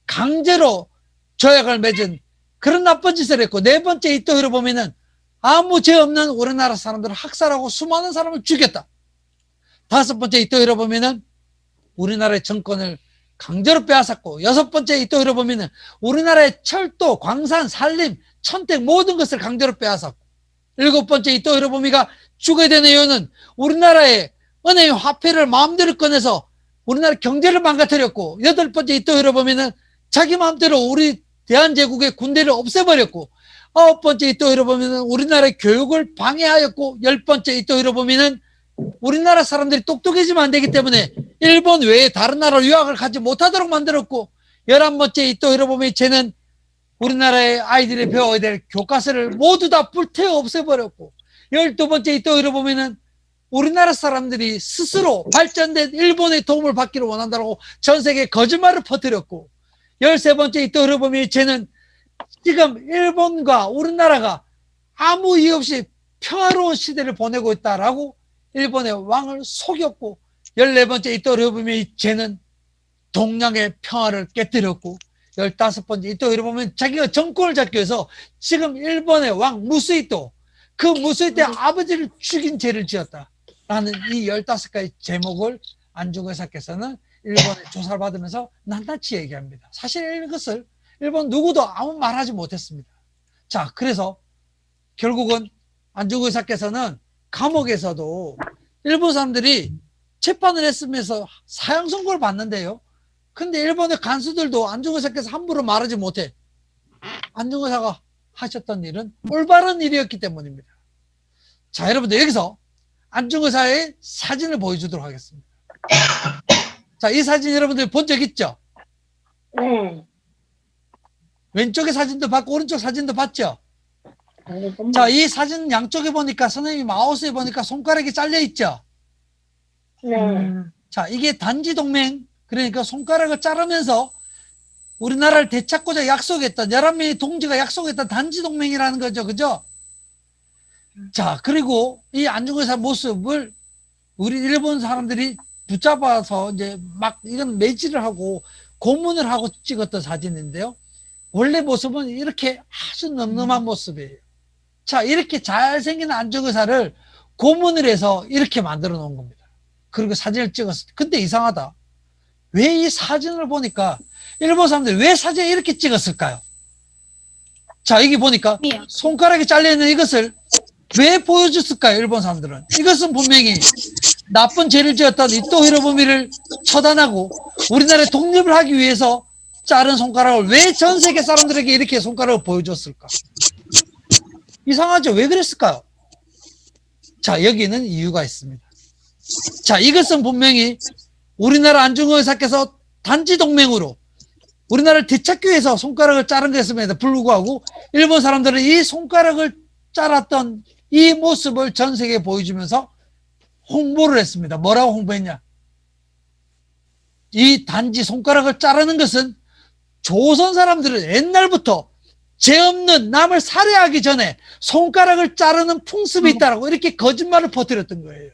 강제로 조약을 맺은 그런 나쁜 짓을 했고, 네 번째, 이토 히로부미는 아무 죄 없는 우리나라 사람들을 학살하고 수많은 사람을 죽였다. 다섯 번째, 이토 히로부미는 우리나라의 정권을 강제로 빼앗았고, 여섯 번째, 이토 히로부미는 우리나라의 철도, 광산, 산림, 천택 모든 것을 강제로 빼앗았고, 일곱 번째, 이토 히로부미가 죽어야 되는 이유는 우리나라의 은행 화폐를 마음대로 꺼내서 우리나라 경제를 망가뜨렸고, 여덟 번째, 이토 히로부미는 자기 마음대로 우리 대한제국의 군대를 없애버렸고, 아홉 번째, 이토 히로부미는 우리나라의 교육을 방해하였고, 열 번째, 이토 히로부미는 우리나라 사람들이 똑똑해지면 안 되기 때문에 일본 외에 다른 나라로 유학을 가지 못하도록 만들었고, 11번째 이토 히로부미 쟤는 우리나라의 아이들이 배워야 될 교과서를 모두 다 불태워 없애버렸고, 12번째 이토 히로부미는 우리나라 사람들이 스스로 발전된 일본의 도움을 받기를 원한다고 전 세계에 거짓말을 퍼뜨렸고, 13번째 이토 히로부미 쟤는 지금 일본과 우리나라가 아무 이유 없이 평화로운 시대를 보내고 있다라고 일본의 왕을 속였고, 14번째 이토 히로부미 쟤는 동양의 평화를 깨뜨렸고, 15번째 이토 히로부미는 자기가 정권을 잡기 위해서 지금 일본의 왕 무스히토, 그 무스히토의 아버지를 죽인 죄를 지었다라는 이 15가지 제목을 안중근 의사께서는 일본에 조사를 받으면서 낱낱이 얘기합니다. 사실 이것을 일본 누구도 아무 말하지 못했습니다. 자, 그래서 결국은 안중근 의사께서는 감옥에서도 일본 사람들이 재판을 했으면서 사형 선고를 받는데요. 근데 일본의 간수들도 안중근 의사께서 함부로 말하지 못해. 안중근 의사가 하셨던 일은 올바른 일이었기 때문입니다. 자, 여러분들 여기서 안중근 의사의 사진을 보여주도록 하겠습니다. 자, 이 사진 여러분들 본 적 있죠? 네. 왼쪽의 사진도 봤고 오른쪽 사진도 봤죠? 자, 이 사진 양쪽에 보니까 선생님이 마우스에 보니까 손가락이 잘려 있죠? 네. 자, 이게 단지동맹, 그러니까 손가락을 자르면서 우리나라를 되찾고자 약속했던 11명의 동지가 약속했던 단지동맹이라는 거죠. 그죠? 자, 그리고 이 안중근 의사 모습을 우리 일본 사람들이 붙잡아서 이제 막 이건 매질을 하고 고문을 하고 찍었던 사진인데요. 원래 모습은 이렇게 아주 늠름한 모습이에요. 자, 이렇게 잘생긴 안중근 의사를 고문을 해서 이렇게 만들어 놓은 겁니다. 그리고 사진을 찍었을 때. 근데 이상하다. 왜 이 사진을 보니까 일본 사람들이 왜 사진을 이렇게 찍었을까요? 자, 여기 보니까 손가락이 잘려있는 이것을 왜 보여줬을까요? 일본 사람들은. 이것은 분명히 나쁜 죄를 지었던 이토 히로부미를 처단하고 우리나라의 독립을 하기 위해서 자른 손가락을 왜 전 세계 사람들에게 이렇게 손가락을 보여줬을까? 이상하죠? 왜 그랬을까요? 자, 여기는 이유가 있습니다. 자, 이것은 분명히 우리나라 안중근 의사께서 단지동맹으로 우리나라를 되찾기 위해서 손가락을 자른 것임에도 불구하고 일본 사람들은 이 손가락을 자랐던 이 모습을 전 세계에 보여주면서 홍보를 했습니다. 뭐라고 홍보했냐? 이 단지 손가락을 자르는 것은 조선 사람들은 옛날부터 죄 없는 남을 살해하기 전에 손가락을 자르는 풍습이 있다라고 이렇게 거짓말을 퍼뜨렸던 거예요.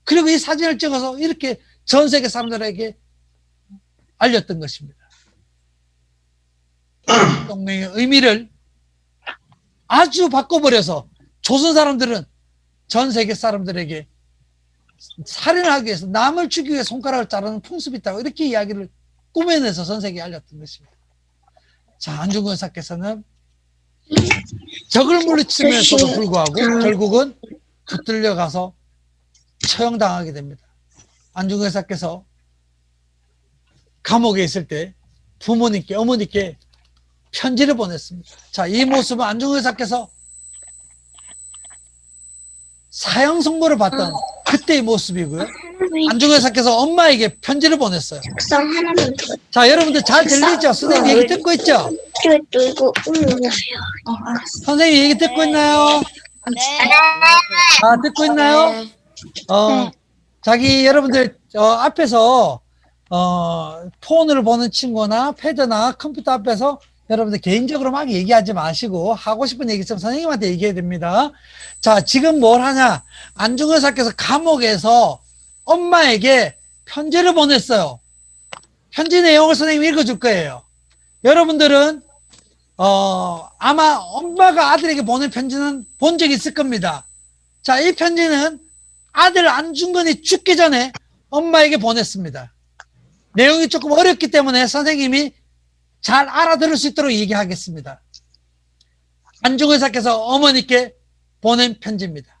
그리고 이 사진을 찍어서 이렇게 전 세계 사람들에게 알렸던 것입니다. 동맹의 의미를 아주 바꿔버려서 조선 사람들은 전 세계 사람들에게 살인을 하기 위해서 남을 죽이기 위해 손가락을 자르는 풍습이 있다고 이렇게 이야기를 꾸며내서 전 세계에 알렸던 것입니다. 자, 안중근 의사께서는 적을 물리치면서도 불구하고 결국은 붙들려 가서 처형당하게 됩니다. 안중근 의사께서 감옥에 있을 때 부모님께, 어머니께 편지를 보냈습니다. 자, 이 모습은 안중근 의사께서 사형 선고를 받던 그때의 모습이고요. 안중근 의사께서 엄마에게 편지를 보냈어요. 자, 여러분들 잘 들리죠? 선생님 얘기 듣고 있죠? 선생님 얘기 듣고 있나요? 네. 아, 듣고 있나요? 자기 여러분들 앞에서 폰을 보는 친구나 패드나 컴퓨터 앞에서 여러분들 개인적으로 막 얘기하지 마시고 하고 싶은 얘기 있으면 선생님한테 얘기해야 됩니다. 자, 지금 뭘 하냐? 안중근 의사께서 감옥에서 엄마에게 편지를 보냈어요. 편지 내용을 선생님이 읽어줄 거예요. 여러분들은 아마 엄마가 아들에게 보낸 편지는 본 적이 있을 겁니다. 자, 이 편지는 아들 안중근이 죽기 전에 엄마에게 보냈습니다. 내용이 조금 어렵기 때문에 선생님이 잘 알아들을 수 있도록 얘기하겠습니다. 안중근 의사께서 어머니께 보낸 편지입니다.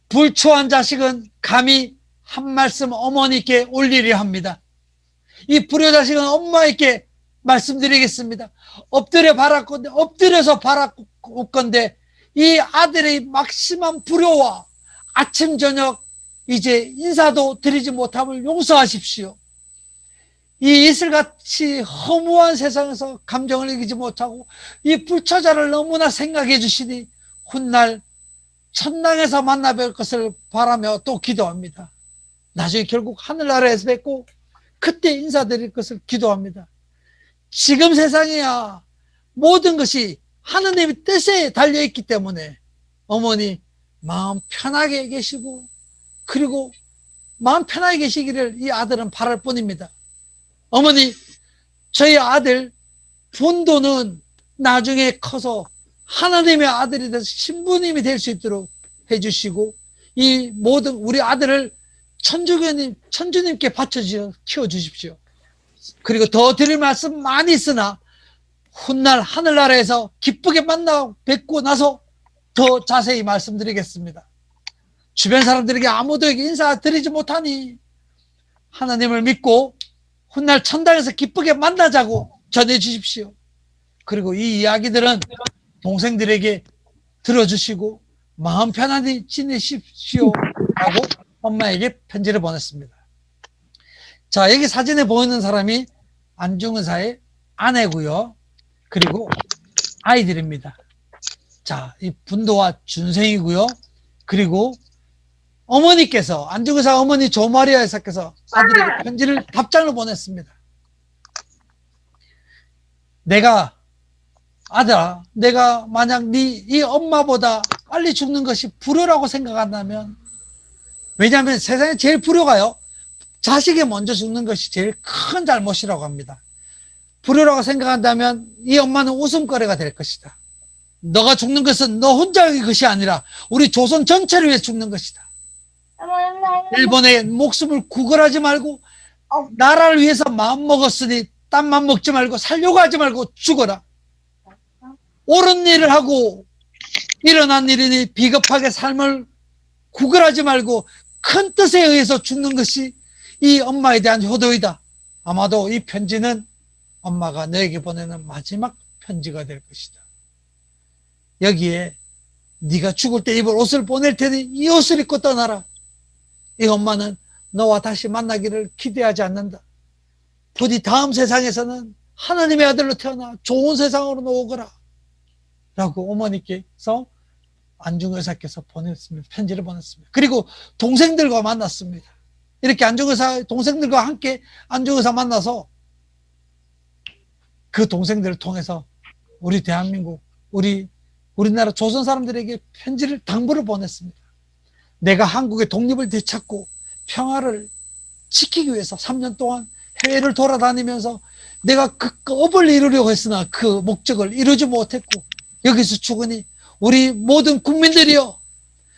불초한 자식은 감히 한 말씀 어머니께 올리려 합니다. 이 불효자식은 엄마에게 말씀드리겠습니다. 엎드려서 바라건대 이 아들의 막심한 불효와 아침 저녁 이제 인사도 드리지 못함을 용서하십시오. 이 이슬같이 허무한 세상에서 감정을 이기지 못하고 이 불처자를 너무나 생각해 주시니 훗날 천당에서 만나뵐 것을 바라며 또 기도합니다. 나중에 결국 하늘나라에서 뵙고 그때 인사드릴 것을 기도합니다. 지금 세상이야 모든 것이 하느님의 뜻에 달려있기 때문에 어머니 마음 편하게 계시고 그리고 마음 편하게 계시기를 이 아들은 바랄 뿐입니다. 어머니, 저희 아들 분도는 나중에 커서 하나님의 아들이 돼서 신부님이 될 수 있도록 해주시고 이 모든 우리 아들을 천주님께 바쳐주셔서 키워주십시오. 그리고 더 드릴 말씀 많이 있으나 훗날 하늘나라에서 기쁘게 만나 뵙고 나서 더 자세히 말씀드리겠습니다. 주변 사람들에게 아무도에게 인사드리지 못하니 하나님을 믿고 훗날 천당에서 기쁘게 만나자고 전해주십시오. 그리고 이 이야기들은 동생들에게 들어주시고 마음 편안히 지내십시오 라고 엄마에게 편지를 보냈습니다. 자, 여기 사진에 보이는 사람이 안중근 의사의 아내고요. 그리고 아이들입니다. 자, 이 분도와 준생이고요. 그리고 어머니께서 안중근 의사 어머니 조마리아 의사께서 아들에게 편지를 답장을 보냈습니다. 아들아, 내가 만약 이 엄마보다 빨리 죽는 것이 불효라고 생각한다면, 왜냐하면 세상에 제일 불효가요, 자식이 먼저 죽는 것이 제일 큰 잘못이라고 합니다. 불효라고 생각한다면 이 엄마는 웃음거리가 될 것이다. 너가 죽는 것은 너 혼자의 것이 아니라 우리 조선 전체를 위해 죽는 것이다. 일본의 목숨을 구걸하지 말고 나라를 위해서 마음먹었으니 땀만 먹지 말고 살려고 하지 말고 죽어라. 옳은 일을 하고 일어난 일이니 비겁하게 삶을 구걸하지 말고 큰 뜻에 의해서 죽는 것이 이 엄마에 대한 효도이다. 아마도 이 편지는 엄마가 너에게 보내는 마지막 편지가 될 것이다. 여기에 네가 죽을 때 입을 옷을 보낼 테니 이 옷을 입고 떠나라. 이 엄마는 너와 다시 만나기를 기대하지 않는다. 부디 다음 세상에서는 하나님의 아들로 태어나 좋은 세상으로 오거라 라고 어머니께서 안중근 의사께서 편지를 보냈습니다. 그리고 동생들과 만났습니다. 이렇게 안중근 의사 동생들과 함께 안중근 의사 만나서 그 동생들을 통해서 우리 대한민국, 우리나라 조선 사람들에게 편지를, 당부를 보냈습니다. 내가 한국의 독립을 되찾고 평화를 지키기 위해서 3년 동안 해외를 돌아다니면서 내가 그 업을 이루려고 했으나 그 목적을 이루지 못했고, 여기서 죽으니 우리 모든 국민들이여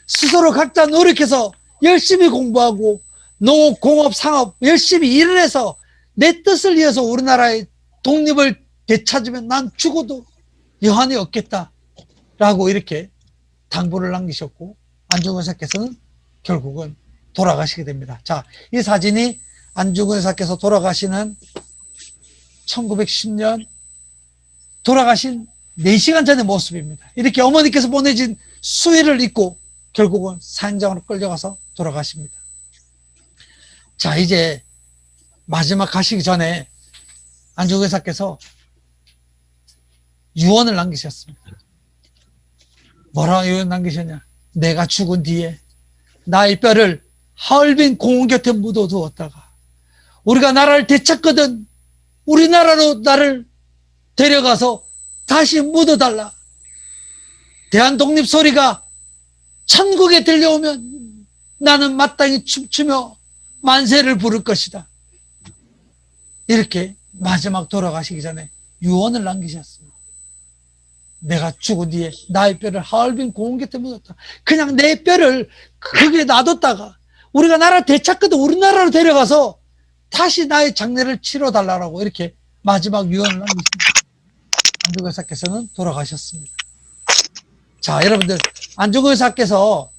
스스로 각자 노력해서 열심히 공부하고 농업, 공업, 상업 열심히 일을 해서 내 뜻을 이어서 우리나라의 독립을 되찾으면 난 죽어도 여한이 없겠다 라고 이렇게 당부를 남기셨고, 안중근 의사께서는 결국은 돌아가시게 됩니다. 자, 이 사진이 안중근 의사께서 돌아가시는 1910년 돌아가신 4시간 전의 모습입니다. 이렇게 어머니께서 보내진 수의를 입고 결국은 사형장으로 끌려가서 돌아가십니다. 자, 이제 마지막 가시기 전에 안중근 의사께서 유언을 남기셨습니다. 뭐라고 유언 남기셨냐? 내가 죽은 뒤에 나의 뼈를 하얼빈 공원 곁에 묻어두었다가 우리가 나라를 되찾거든 우리나라로 나를 데려가서 다시 묻어달라. 대한독립 소리가 천국에 들려오면 나는 마땅히 춤추며 만세를 부를 것이다. 이렇게 마지막 돌아가시기 전에 유언을 남기셨습니다. 내가 죽은 뒤에 나의 뼈를 하얼빈 공원 곁에 묻었다. 그냥 내 뼈를 거기에 놔뒀다가 우리가 나라 되찾거든 우리나라로 데려가서 다시 나의 장례를 치러달라고 이렇게 마지막 유언을 남기십니다. 안중근 의사께서는 돌아가셨습니다. 자, 여러분들, 안중근 의사께서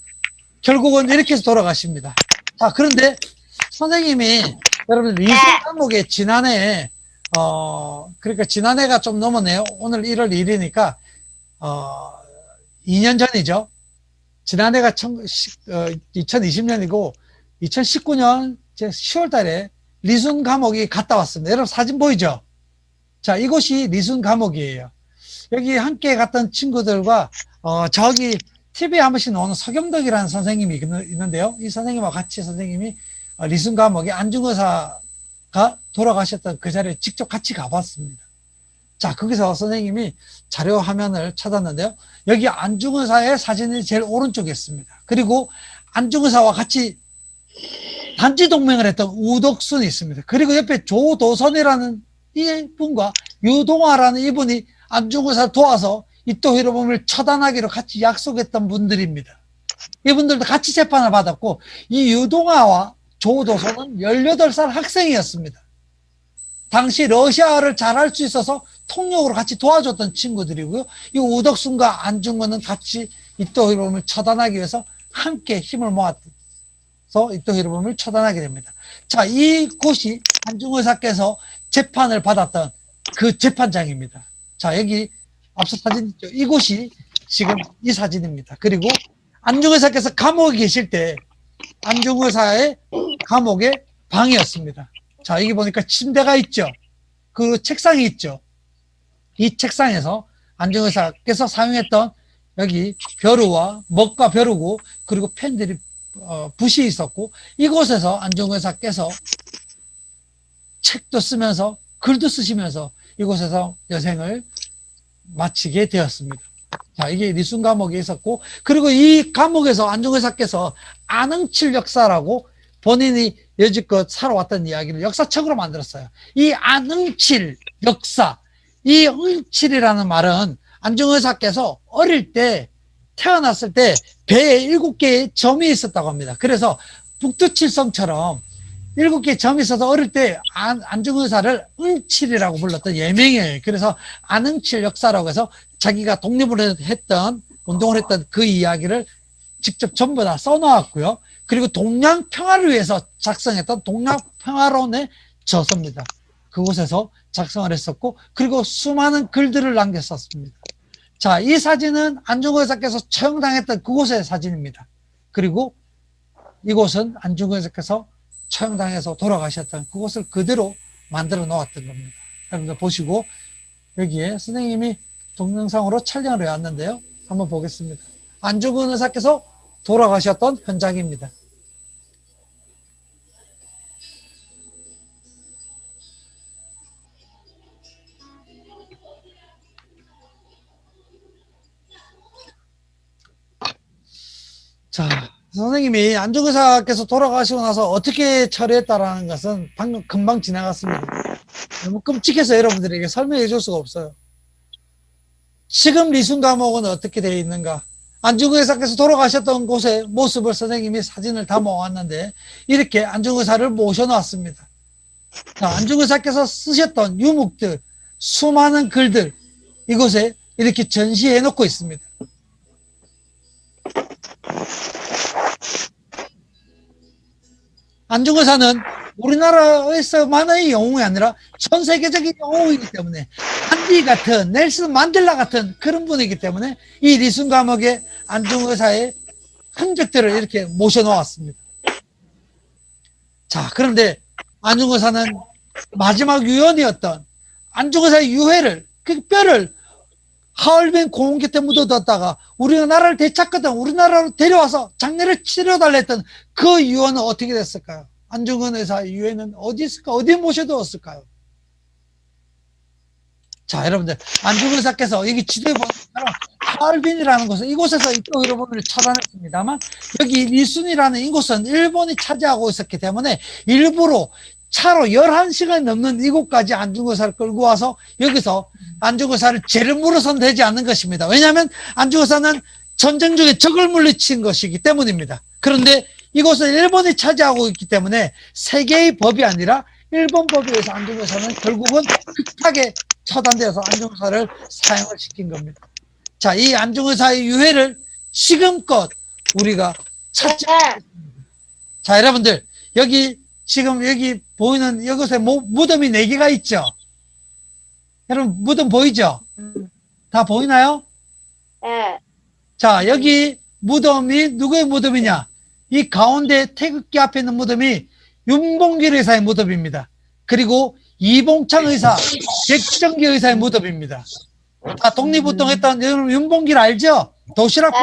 결국은 이렇게 해서 돌아가십니다. 자, 그런데 선생님이 여러분들 리슨 과목에 지난해 그러니까 지난해가 좀 넘었네요. 오늘 1월 1일이니까 2년 전이죠. 지난해가 2020년이고 2019년 10월 달에 리순 감옥이 갔다 왔습니다. 여러분 사진 보이죠? 자, 이곳이 리순 감옥이에요. 여기 함께 갔던 친구들과 저기 TV에 한 번씩 나오는 서경덕이라는 선생님이 있는데요. 이 선생님과 같이 선생님이 리순 감옥에 안중근 의사가 돌아가셨던 그 자리에 직접 같이 가봤습니다. 자, 거기서 선생님이 자료 화면을 찾았는데요. 여기 안중근 의사의 사진이 제일 오른쪽에 있습니다. 그리고 안중근 의사와 같이 단지 동맹을 했던 우덕순이 있습니다. 그리고 옆에 조도선이라는 이분과 유동화라는 이분이 안중근 의사를 도와서 이토 히로부미를 처단하기로 같이 약속했던 분들입니다. 이분들도 같이 재판을 받았고, 이 유동화와 조도선은 18살 학생이었습니다. 당시 러시아어를 잘할 수 있어서 통역으로 같이 도와줬던 친구들이고요. 이 우덕순과 안중근은 같이 이토 히로부미를 처단하기 위해서 함께 힘을 모았서 이토 히로부미를 처단하게 됩니다. 자, 이곳이 안중근 의사께서 재판을 받았던 그 재판장입니다. 자, 여기 앞서 사진 있죠? 이곳이 지금 이 사진입니다. 그리고 안중근 의사께서 감옥에 계실 때 안중근 의사의 감옥의 방이었습니다. 자, 여기 보니까 침대가 있죠. 그 책상이 있죠. 이 책상에서 안중근 의사께서 사용했던 여기 벼루와 먹과 벼루고 그리고 펜들이 붓이 있었고, 이곳에서 안중근 의사께서 책도 쓰면서 글도 쓰시면서 이곳에서 여생을 마치게 되었습니다. 자, 이게 리순 감옥에 있었고, 그리고 이 감옥에서 안중근 의사께서 안흥칠 역사라고 본인이 여지껏 살아왔던 이야기를 역사책으로 만들었어요. 이 안흥칠 역사, 이 응칠이라는 말은 안중근 의사께서 어릴 때 태어났을 때 배에 7개의 점이 있었다고 합니다. 그래서 북두칠성처럼 7개의 점이 있어서 어릴 때 안중근 의사를 응칠이라고 불렀던 예명이에요. 그래서 안응칠 역사라고 해서 자기가 독립을 했던, 운동을 했던 그 이야기를 직접 전부 다 써놓았고요. 그리고 동양 평화를 위해서 작성했던 동양 평화론의 저서입니다. 그곳에서 작성을 했었고, 그리고 수많은 글들을 남겼었습니다. 자, 이 사진은 안중근 의사께서 처형당했던 그곳의 사진입니다. 그리고 이곳은 안중근 의사께서 처형당해서 돌아가셨던 그곳을 그대로 만들어 놓았던 겁니다. 여러분들 보시고, 여기에 선생님이 동영상으로 촬영을 해왔는데요. 한번 보겠습니다. 안중근 의사께서 돌아가셨던 현장입니다. 선생님이 안중의사께서 돌아가시고 나서 어떻게 처리했다라는 것은 방금 금방 지나갔습니다. 너무 끔찍해서 여러분들에게 설명해 줄 수가 없어요. 지금 리순 감옥은 어떻게 되어 있는가? 안중의사께서 돌아가셨던 곳의 모습을 선생님이 사진을 담아 왔는데 이렇게 안중의사를 모셔놨습니다. 자, 안중의사께서 쓰셨던 유목들, 수많은 글들 이곳에 이렇게 전시해 놓고 있습니다. 안중의사는 우리나라에서만의 영웅이 아니라 전 세계적인 영웅이기 때문에 간디 같은 넬슨 만델라 같은 그런 분이기 때문에 이 리순 감옥에 안중의사의 흔적들을 이렇게 모셔놓았습니다. 자, 그런데 안중의사는 마지막 유언이었던 안중의사의 유해를, 그 뼈를 하얼빈 공원 곁에 묻어뒀다가 우리나라를 되찾거든 우리나라로 데려와서 장례를 치러달라 했던 그 유언은 어떻게 됐을까요? 안중근 의사의 유해는 어디 있을까? 어디에 모셔두었을까요? 자, 여러분들, 안중근 의사께서 여기 지도에 보면 하얼빈이라는 곳은 이곳에서 이쪽 일본을 차단했습니다만 여기 리순이라는 이곳은 일본이 차지하고 있었기 때문에 일부러 차로 11시간 넘는 이곳까지 안중의사를 끌고 와서 여기서 안중의사를 죄를 물어서는 되지 않는 것입니다. 왜냐하면 안중의사는 전쟁 중에 적을 물리친 것이기 때문입니다. 그런데 이곳은 일본이 차지하고 있기 때문에 세계의 법이 아니라 일본 법에 의해서 안중의사는 결국은 급하게 처단되어서 안중의사를 사형을 시킨 겁니다. 자, 이 안중의사의 유해를 지금껏 우리가 찾지 못했습니다. 자, 여러분들, 지금 여기 보이는 이곳에 무덤이 4개가 있죠? 여러분, 무덤 보이죠? 다 보이나요? 네. 자, 여기 무덤이 누구의 무덤이냐? 이 가운데 태극기 앞에 있는 무덤이 윤봉길 의사의 무덤입니다. 그리고 이봉창 의사, 백정기 의사의 무덤입니다. 다 독립운동했던 윤봉길 알죠? 도시락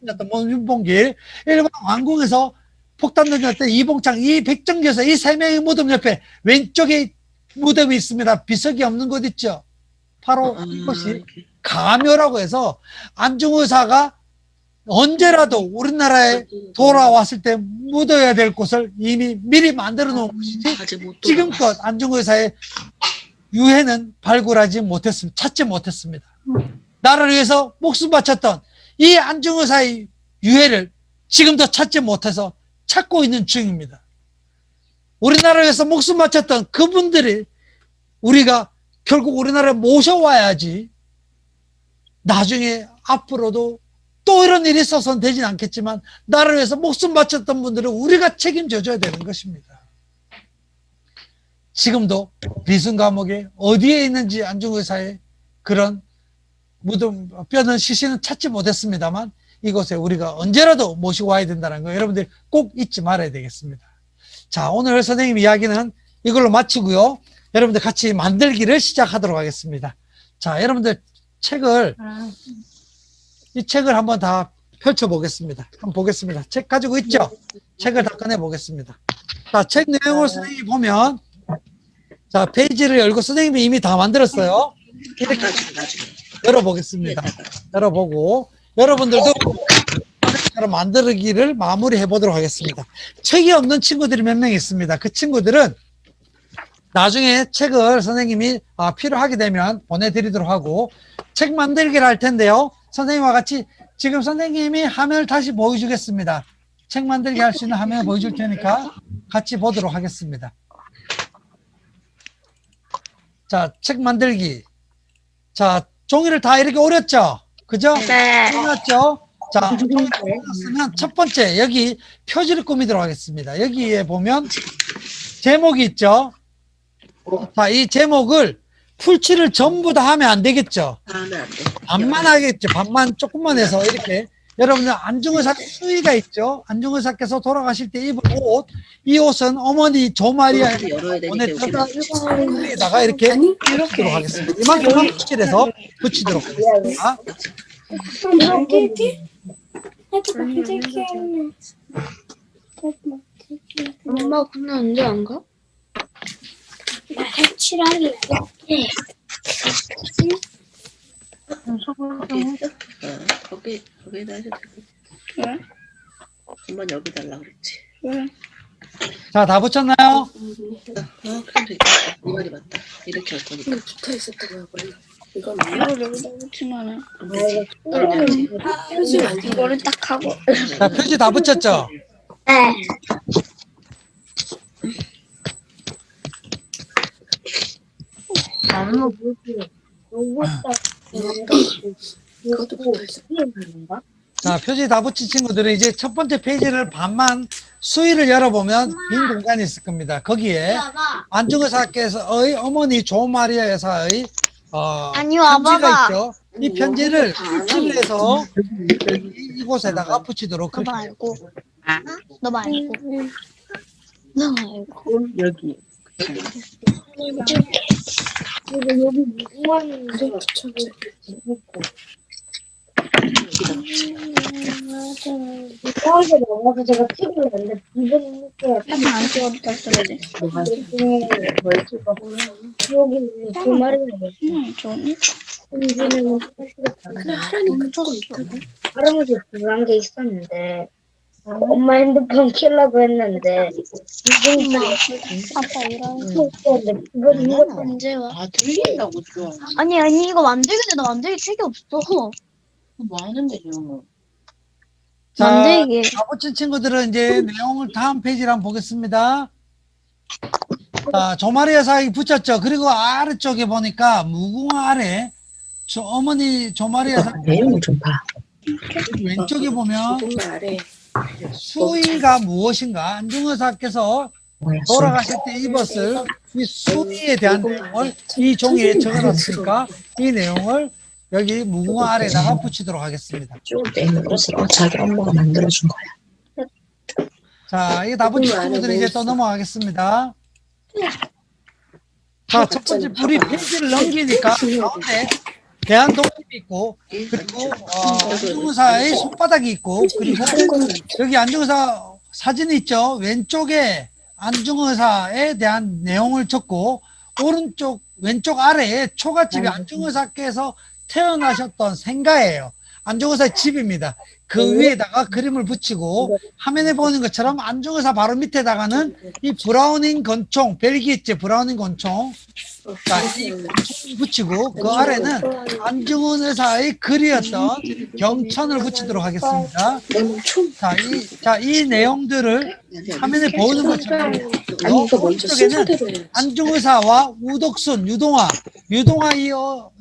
폭탄 윤봉길. 일본 왕궁에서 폭탄 던졌던 이봉창, 이 백정기 의사, 이 3명의 무덤 옆에 왼쪽에 무덤이 있습니다. 비석이 없는 곳 있죠? 바로 이것이 가묘라고 해서 안중의사가 언제라도 우리나라에 돌아왔을 때 묻어야 될 곳을 이미 미리 만들어 놓은 것이지 지금껏 안중의사의 유해는 발굴하지 못했습니다. 찾지 못했습니다. 나라를 위해서 목숨 바쳤던 이 안중의사의 유해를 지금도 찾지 못해서 찾고 있는 중입니다. 우리나라를 위해서 목숨 바쳤던 그분들이 우리가 결국 우리나라에 모셔와야지 나중에 앞으로도 또 이런 일이 있어서는 되진 않겠지만 나라를 위해서 목숨 바쳤던 분들은 우리가 책임져 줘야 되는 것입니다. 지금도 리순 감옥에 어디에 있는지 안중의사의 그런 무덤, 뼈는 시신은 찾지 못했습니다만 이곳에 우리가 언제라도 모시고 와야 된다는 거 여러분들 꼭 잊지 말아야 되겠습니다. 자, 오늘 선생님 이야기는 이걸로 마치고요. 여러분들 같이 만들기를 시작하도록 하겠습니다. 자, 여러분들 이 책을 한번 다 펼쳐보겠습니다. 한번 보겠습니다. 책 가지고 있죠? 책을 다 꺼내보겠습니다. 자, 책 내용을 선생님이 보면, 자, 페이지를 열고 선생님이 이미 다 만들었어요. 이렇게 열어보겠습니다. 열어보고, 여러분들도 만들기를 마무리해 보도록 하겠습니다. 책이 없는 친구들이 몇 명 있습니다. 그 친구들은 나중에 책을 선생님이 필요하게 되면 보내드리도록 하고, 책 만들기를 할 텐데요. 선생님과 같이 지금 선생님이 화면을 다시 보여주겠습니다. 책 만들기 할 수 있는 화면을 보여줄 테니까 같이 보도록 하겠습니다. 자, 책 만들기. 자, 종이를 다 이렇게 오렸죠? 그죠? 네. 끝났죠? 자, 오렸으면 첫 번째 여기 표지를 꾸미도록 하겠습니다. 여기에 보면 제목이 있죠? 자, 이 제목을 풀칠을 전부 다 하면 안 되겠죠? 반만 하겠죠. 반만 조금만 해서 이렇게 여러분들 안중의사 수의가 있죠. 안중의사께서 돌아가실 때 입은 옷, 이 옷은 어머니 조마리아에 보냈다가 수의에다가 이렇게 붙이도록 하겠습니다. 이만큼만 풀칠해서 붙이도록 하겠습니다. 엄마 근데 언제 안 가? 나 해치라기 거기다 해도 되고. 한번 여기 달라 그랬지. 자, 다 붙였나요? 그럼 되겠다. 이 말이 맞다. 이렇게 할 거니까. 붙어 있었다고요, 원래. 이건 이걸 여기다 붙이면은 안 되지. 그럼 이거를 딱 하고 자, 표지 다 붙였죠? 네. 너무 이것도 붙어 있어. 자, 표지 다 붙인 친구들은 이제 첫 번째 페이지를 반만 수위를 열어보면 빈 공간이 있을 겁니다. 거기에 안중의사께서의 어머니 조마리아 여사의 아니, 편지가 와봐봐. 있죠. 이 편지를 필을 해서 이곳에다가 붙이도록 너 그렇게 말고 너 말고 너 말고 여기. 여기 무궁화는 그래, 붙여줘. 이상하게 넘어서 제가 TV를 봤는데 이번 학기에 한번 안 찍어도 쓰러지. 뭘 찍어 여기 두 마리는 좋네. 여기는 그래, 하라니까 조금 있거든. 할아버지 불안한 게 있었는데 엄마 핸드폰 켜려고 했는데 아빠 이런. 근데 이번 이거 언제 와? 아, 들린다고 좀. 아니 이거 만들기 전에 만들기 책이 없어. 뭐 하는데, 좀. 자, 만들기. 다 붙인 친구들은 이제 내용을 다음 페이지를 한번 보겠습니다. 자, 조마리아 여사가 붙였죠. 그리고 아래쪽에 보니까 무궁화 아래 어머니 조마리아 여사 내용을 좀 봐. 왼쪽에 보면 조금 아래. 수의가 무엇인가 안중의사께서 돌아가실 때 입었을 이 수의에 대한 내용을 이 종이에 적어놨으니까 이 내용을 여기 무궁화 아래에다가 붙이도록 하겠습니다. 쭉 내는 것을 자기 엄마가 만들어준 거야. 자, 이게 다 붙인 친구들이 이제 또 넘어가겠습니다. 자, 첫 번째 우리 페이지를 넘기니까 가운데 대한독립이 있고 그리고 안중의사의 손바닥이 있고 그리고 여기 안중의사 사진이 있죠. 왼쪽에 안중의사에 대한 내용을 적고 오른쪽 왼쪽 아래에 초가집이 안중의사께서 태어나셨던 생가예요. 안중의사의 집입니다. 그 위에다가 그림을 붙이고 화면에 보는 것처럼 안중의사 바로 밑에다가는 이 브라우닝 권총, 벨기 있죠. 브라우닝 권총. 자, 이 권총을 붙이고 그 아래는 안중근 의사의 글이었던 경천을 붙이도록 하겠습니다. 이 내용들을 화면에 보이는 것처럼 아니, 이거 먼저 오른쪽에는 순서대로 해야지. 안중의사와 우덕순, 유동화 이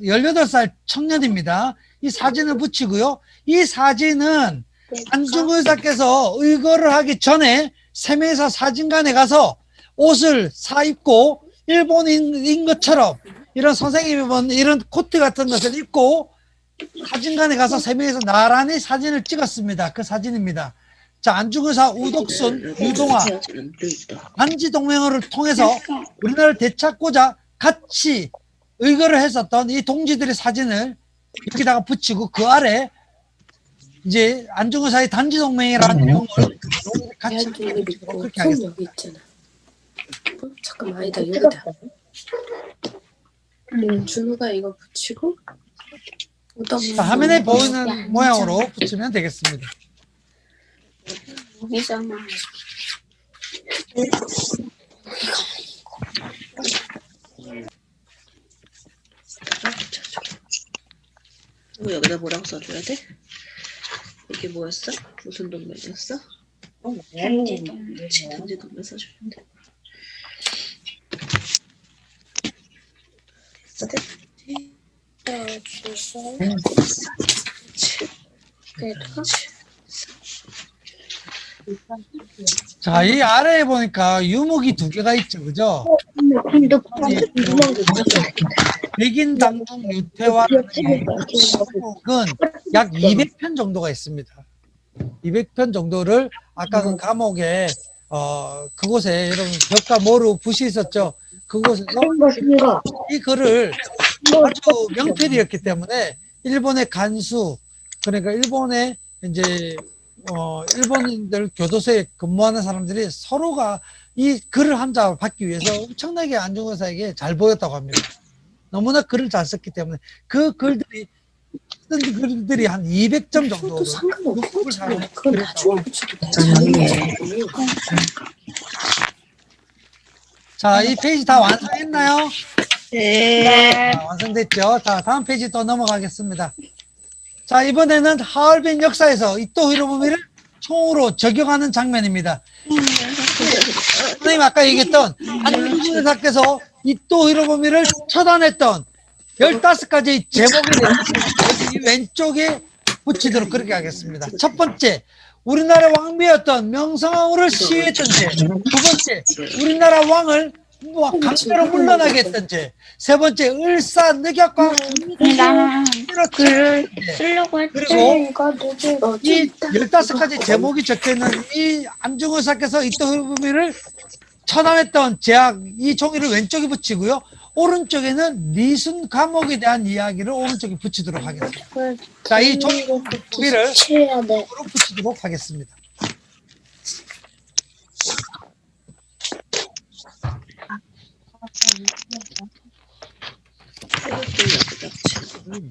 18살 청년입니다. 이 사진을 붙이고요. 이 사진은 안중의사께서 의거를 하기 전에 세메사 사진관에 가서 옷을 사입고 일본인인 것처럼 이런 선생님이 입은 이런 코트 같은 것을 입고 사진관에 가서 세메에서 나란히 사진을 찍었습니다. 그 사진입니다. 자, 안중의사, 우덕순, 유동화, 안지동맹회를 통해서 우리나라를 되찾고자 같이 의거를 했었던 이 동지들의 사진을 여기다가 붙이고 그 아래 이제 안중의사의 단지동맹이라는 내용을 같이 붙이고 그렇게 하겠습니다. 여기 있잖아. 잠깐만, 아니다, 여기다. 준우가 이거 붙이고, 자, 화면에 보이는 모양으로 붙이면 되겠습니다. 여기잖아. 이거 여기다 뭐라고 써줘야 돼? 이게 뭐였어? 무슨 동맹이었어? 단지동맹 써주면 돼. 자, 이 아래에 보니까 유목이 2개가 있죠. 그죠? 백인 당중 유태화는 약 200편 정도가 있습니다. 200편 정도를 아까 그 감옥에 그곳에 여러분 벽과 모루 붓이 있었죠. 그곳에서 이 글을 아주 명필이었기 때문에 일본의 간수 그러니까 일본의 이제 일본인들 교도소에 근무하는 사람들이 서로가 이 글을 한자 받기 위해서 엄청나게 안중의사에게 잘 보였다고 합니다. 너무나 글을 잘 썼기 때문에 그 글들이 어떤 글들이 한 200점 정도. 또 상관없어. 그건 그래서 나중에 붙여도 괜찮은데. 자, 이 페이지 다 완성했나요? 네. 자, 완성됐죠? 자, 다음 페이지 또 넘어가겠습니다. 자, 이번에는 하얼빈 역사에서 이토 히로부미를 총으로 적용하는 장면입니다. 선생님 아까 얘기했던 안중근 의사께서 이토 히로부미를 처단했던 15가지 제목에 대해서 여기 왼쪽에 붙이도록 그렇게 하겠습니다. 첫 번째, 우리나라 왕비였던 명성황후를 시해했던 죄. 두 번째, 우리나라 왕을 강제로 물러나게 했던 죄. 세 번째, 을사늑약과 나는 글을 쓰려고 했지. 그리고 이 15가지 제목이 적혀있는 이 안중근 의사께서 이토 히로부미를 처단했던 제약, 이 종이를 왼쪽에 붙이고요. 오른쪽에는 미순 감옥에 대한 이야기를 오른쪽에 붙이도록 하겠습니다. 자, 이 종이를 치해야 돼. 으로 붙이도록 하겠습니다.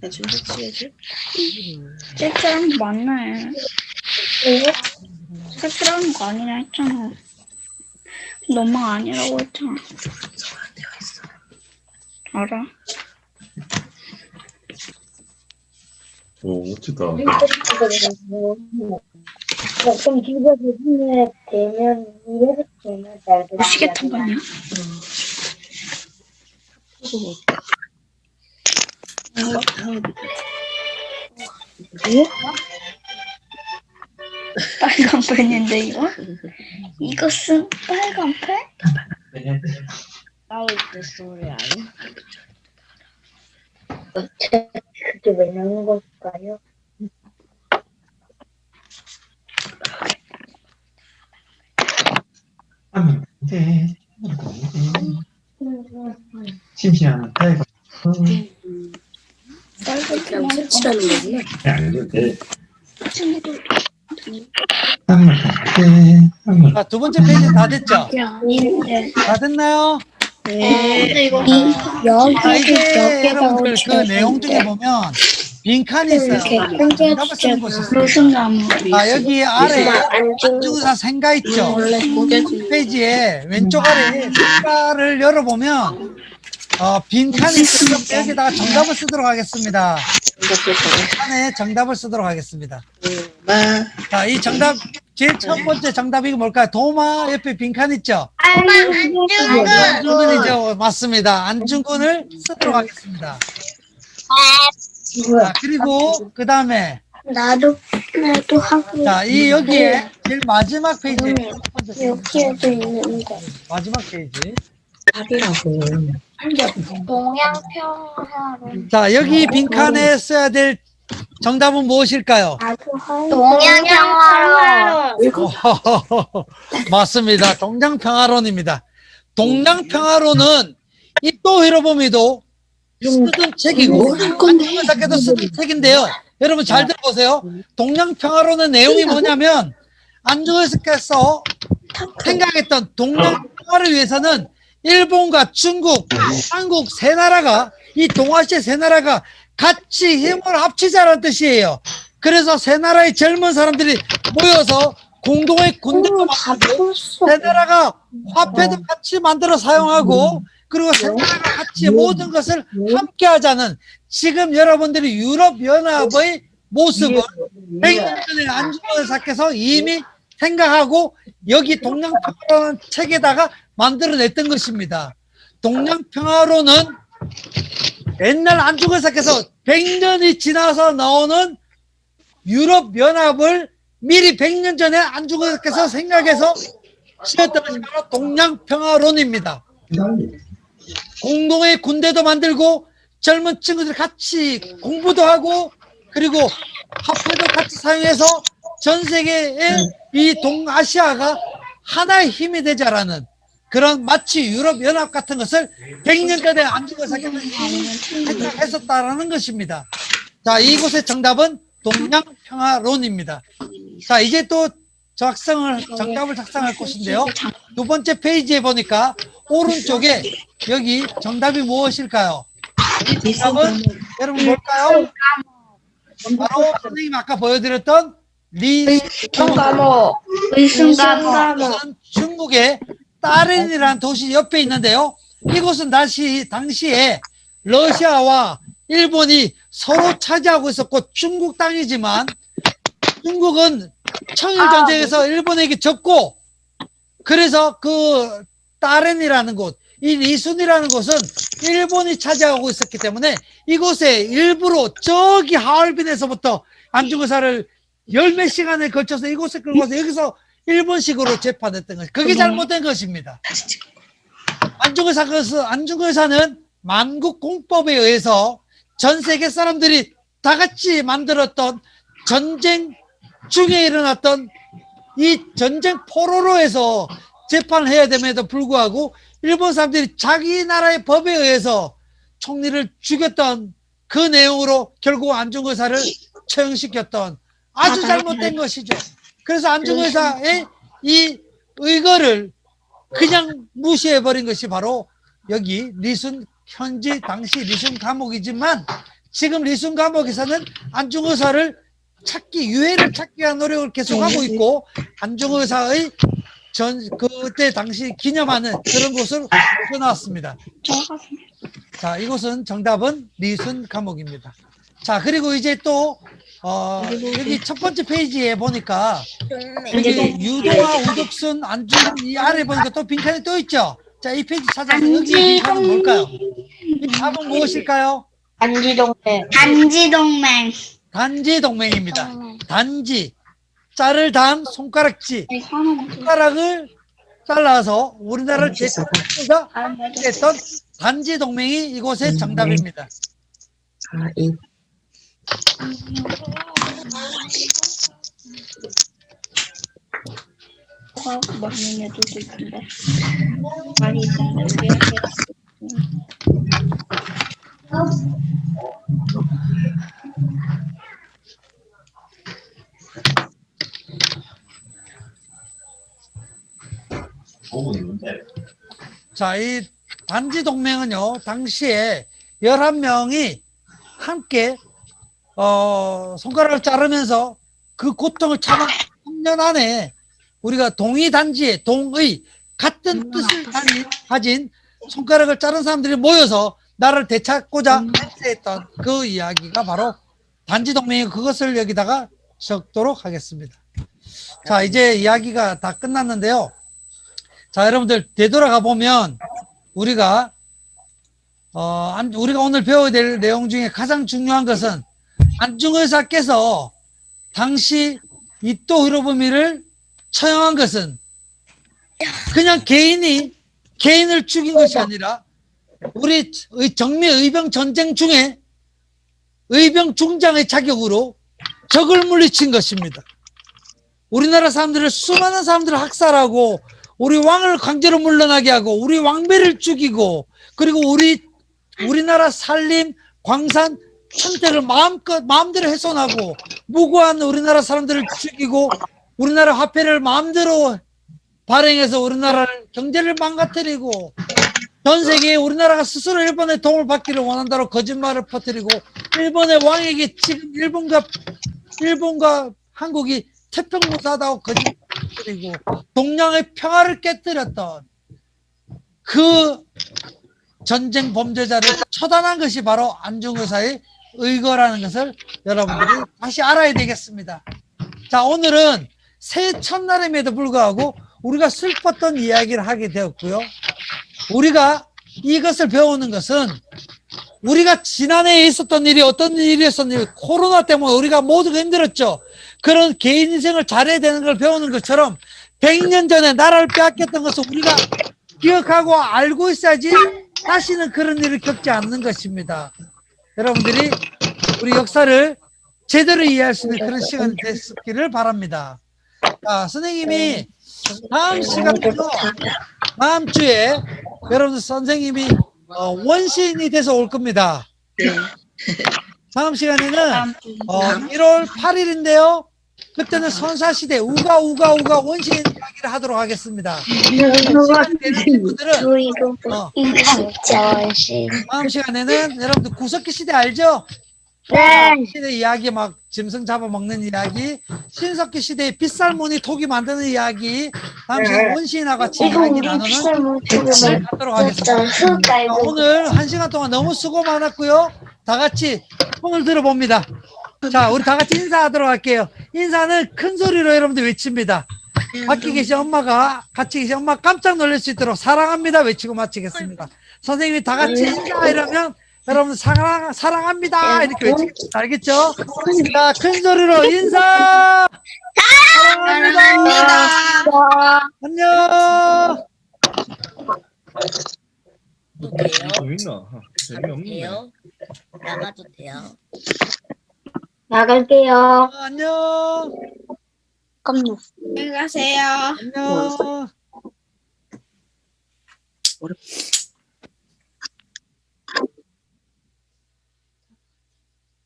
나중에 해야지. 쓸쓸한 거 맞네. 쓸쓸한 거 아니라 했잖아. 너무 아니라고 했잖아. 되어 있어. 알아. 멋지다. 그럼 기가 조심해 되면 이렇게 되면 잘 돼. 무시겠단 거 아니야? 빨간 펜인데 이거? 이거 쓴 빨간 펜? 나올 때 소리 아니야? 그게 왜 나온 걸까요? 이제 심심한 타이거 그냥 설치라는 거구나. 아닌데 친구도 한물 탈게 한물 자, 두 번째 페이지 다 됐죠? 아닌데. 다 됐나요? 근데 이거 자, 이제 여러분들 그 내용 중에 보면 빈칸이 있어요. 정답을 쓰는 곳이 있어요. 무슨 나무? 자, 여기 아래 안중의사 생가 있죠? 페이지에 왼쪽 아래 생가를 열어보면 빈칸이 있으면 여기다가 정답을 쓰도록 하겠습니다. 빈칸에 정답을 쓰도록 하겠습니다. 자, 이 정답 제일 첫 번째 정답이 뭘까요? 도마 옆에 빈칸 있죠? 안중근이죠. 맞습니다. 안중근을 쓰도록 하겠습니다. 자, 그리고 그 다음에 나도 하고 자, 이 여기에 제일 마지막 페이지 여기에도 있는데. 마지막 페이지. 답이라고. 동양평화로 자, 여기 빈칸에 써야 될 정답은 무엇일까요? 동양평화로 맞습니다. 동양평화론입니다. 동양평화론은 이토 히로부미도 쓰던 책이고 안중근사께도 쓰던 책인데요. 여러분 잘 들어보세요. 동양평화론의 내용이 뭐냐면 안중근사께서 생각했던 동양평화를 위해서는 일본과 중국, 한국 세 나라가 이 동아시아 세 나라가 같이 힘을 합치자는 뜻이에요. 그래서 세 나라의 젊은 사람들이 모여서 공동의 군대도 만들고 세 나라가 화폐도 같이 만들어 사용하고 그리고 세 나라가 같이 모든 것을 함께 하자는 지금 여러분들이 유럽연합의 모습을 100년 전에 안중근 의사께서 이미 생각하고 여기 동양평화로는 책에다가 만들어냈던 것입니다. 동양평화로는 옛날 안중근 의사께서 100년이 지나서 나오는 유럽연합을 미리 100년 전에 안중근 의사께서 생각해서 쓰였던 것이 바로 동양평화론입니다. 공동의 군대도 만들고 젊은 친구들 같이 공부도 하고 그리고 화폐도 같이 사용해서 전 세계의 이 동아시아가 하나의 힘이 되자라는 그런 마치 유럽연합 같은 것을 100년 전에 안중근 의사께서 생각했었다라는 것입니다. 자, 이곳의 정답은 동양평화론입니다. 자, 이제 또 정답을 작성할 곳인데요. 두 번째 페이지에 보니까 오른쪽에 여기 정답이 무엇일까요? 이 정답은 여러분 뭘까요? 바로 선생님 아까 보여드렸던 감옥. 의순가목. 이것은 중국의 따른이라는 도시 옆에 있는데요. 이곳은 당시에 러시아와 일본이 서로 차지하고 있었고 중국 땅이지만 중국은 청일전쟁에서 일본에게 졌고 그래서 그 따른이라는 곳, 이 리순이라는 곳은 일본이 차지하고 있었기 때문에 이곳에 일부러 저기 하얼빈에서부터 안중의사를 열몇 시간에 걸쳐서 이곳에 끌고 와서 여기서 일본식으로 재판했던 것이 그게 잘못된 것입니다. 안중의사는 만국공법에 의해서 전 세계 사람들이 다 같이 만들었던 전쟁 중에 일어났던 이 전쟁 포로로 해서 재판을 해야 됨에도 불구하고 일본 사람들이 자기 나라의 법에 의해서 총리를 죽였던 그 내용으로 결국 안중의사를 처형시켰던 아주 잘못된 것이죠. 그래서 안중의사의 이 의거를 그냥 무시해버린 것이 바로 여기 리순 현지 당시 리순 감옥이지만 지금 리순 감옥에서는 안중의사를 유해를 찾기 위한 노력을 계속하고 있고 안중의사의 그때 당시 기념하는 그런 곳을 나왔습니다. 자, 이곳은 정답은 리순 감옥입니다. 자, 그리고 이제 또 여기 첫 번째 페이지에 보니까 여기 유동화, 우덕순, 안중근 이 아래 보니까 또 빈칸이 또 있죠. 자, 이 페이지 찾아서 여기의 빈칸은 뭘까요? 이 답은 무엇일까요? 단지동맹. 단지동맹입니다. 단지, 짤을 단 손가락지, 손가락을 잘라서 우리나라를 대표해서 했던 단지동맹이 이곳의 정답입니다. 맞는 애도 있던데. 많이 있던데. 자, 이 단지동맹은요, 당시에 11명이 함께, 손가락을 자르면서 그 고통을 참아 3년 안에 우리가 동의단지에 같은 뜻을 가진 손가락을 자른 사람들이 모여서 나라를 되찾고자 했던 그 이야기가 바로 단지동맹이 그것을 여기다가 적도록 하겠습니다. 자, 이제 이야기가 다 끝났는데요. 자, 여러분들 되돌아가 보면 우리가 오늘 배워야 될 내용 중에 가장 중요한 것은 안중의사께서 당시 이토 히로부미를 처형한 것은 그냥 개인을 죽인 것이 아니라 우리 정미 의병 전쟁 중에 의병 중장의 자격으로 적을 물리친 것입니다. 우리나라 사람들을 수많은 사람들을 학살하고 우리 왕을 강제로 물러나게 하고 우리 왕비를 죽이고 그리고 우리나라 산림, 광산, 천택을 마음대로 훼손하고 무고한 우리나라 사람들을 죽이고 우리나라 화폐를 마음대로 발행해서 우리나라를 경제를 망가뜨리고 전 세계에 우리나라가 스스로 일본의 도움을 받기를 원한다고 거짓말을 퍼뜨리고 일본의 왕에게 지금 일본과 한국이 태평무사하다고 거짓말을 퍼뜨리고 동양의 평화를 깨뜨렸던 그 전쟁 범죄자를 처단한 것이 바로 안중의사의 의거라는 것을 여러분들이 다시 알아야 되겠습니다. 자, 오늘은 새해 첫날임에도 불구하고 우리가 슬펐던 이야기를 하게 되었고요. 우리가 이것을 배우는 것은 우리가 지난해에 있었던 일이 어떤 일이었었는지 코로나 때문에 우리가 모두가 힘들었죠. 그런 개인 인생을 잘해야 되는 걸 배우는 것처럼 100년 전에 나라를 빼앗겼던 것을 우리가 기억하고 알고 있어야지 다시는 그런 일을 겪지 않는 것입니다. 여러분들이 우리 역사를 제대로 이해할 수 있는 그런 시간이 됐기를 바랍니다. 자, 선생님이 다음 시간에도 다음 주에 여러분들 선생님이 원시인이 돼서 올 겁니다. 다음 시간에는 1월 8일인데요. 그때는 선사시대 우가 원시인 이야기를 하도록 하겠습니다. 분들은 다음 시간에는 여러분들 구석기 시대 알죠? 네. 시대 이야기 막 짐승 잡아먹는 이야기, 신석기 시대의 빗살무늬 토기 만드는 이야기, 다음 시간 원시인과 같이 이거 이야기 우리 나누는 비쌀 시간을 갖도록 하겠습니다. 흙 자, 깔고. 오늘 1시간 동안 너무 수고 많았고요. 다 같이 손을 들어봅니다. 자, 우리 다 같이 인사하도록 할게요. 인사는 큰 소리로 여러분들 외칩니다. 밖에 계신 엄마가, 같이 계신 엄마 깜짝 놀랄 수 있도록 사랑합니다 외치고 마치겠습니다. 선생님이 다 같이 인사 이러면 여러분 사랑합니다 이렇게 외치겠습니다. 알겠죠? 자, 큰 소리로 인사! 사랑합니다! 안녕! 또 돼요? 재밌나? 재미없네. 돼요? 나가도 돼요? 나갈게요. 안녕! 안녕히 가세요. 안녕!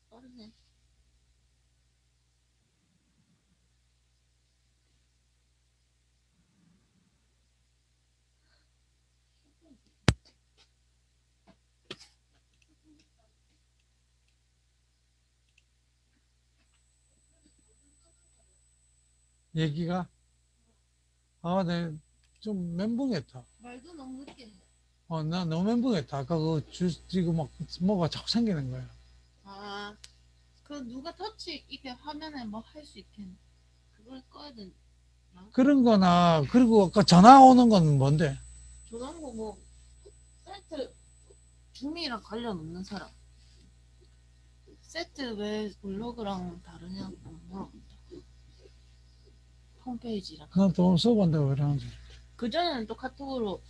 빠르네. 얘기가? 네, 좀 멘붕했다. 말도 너무 늦게 해. 나 너무 멘붕했다. 아까 그 지금 막 뭐가 자꾸 생기는 거야. 아, 그 누가 터치 이렇게 화면에 뭐 할 수 있게 그걸 꺼야 되나? 그런 거나, 그리고 아까 전화 오는 건 뭔데? 저런 거 뭐 세트 줌이랑 관련 없는 사람. 세트 왜 블로그랑 다르냐고 물어본다. 홈페이지랑. 난 또 써본다고 그러는데. 그전에는 또 카톡으로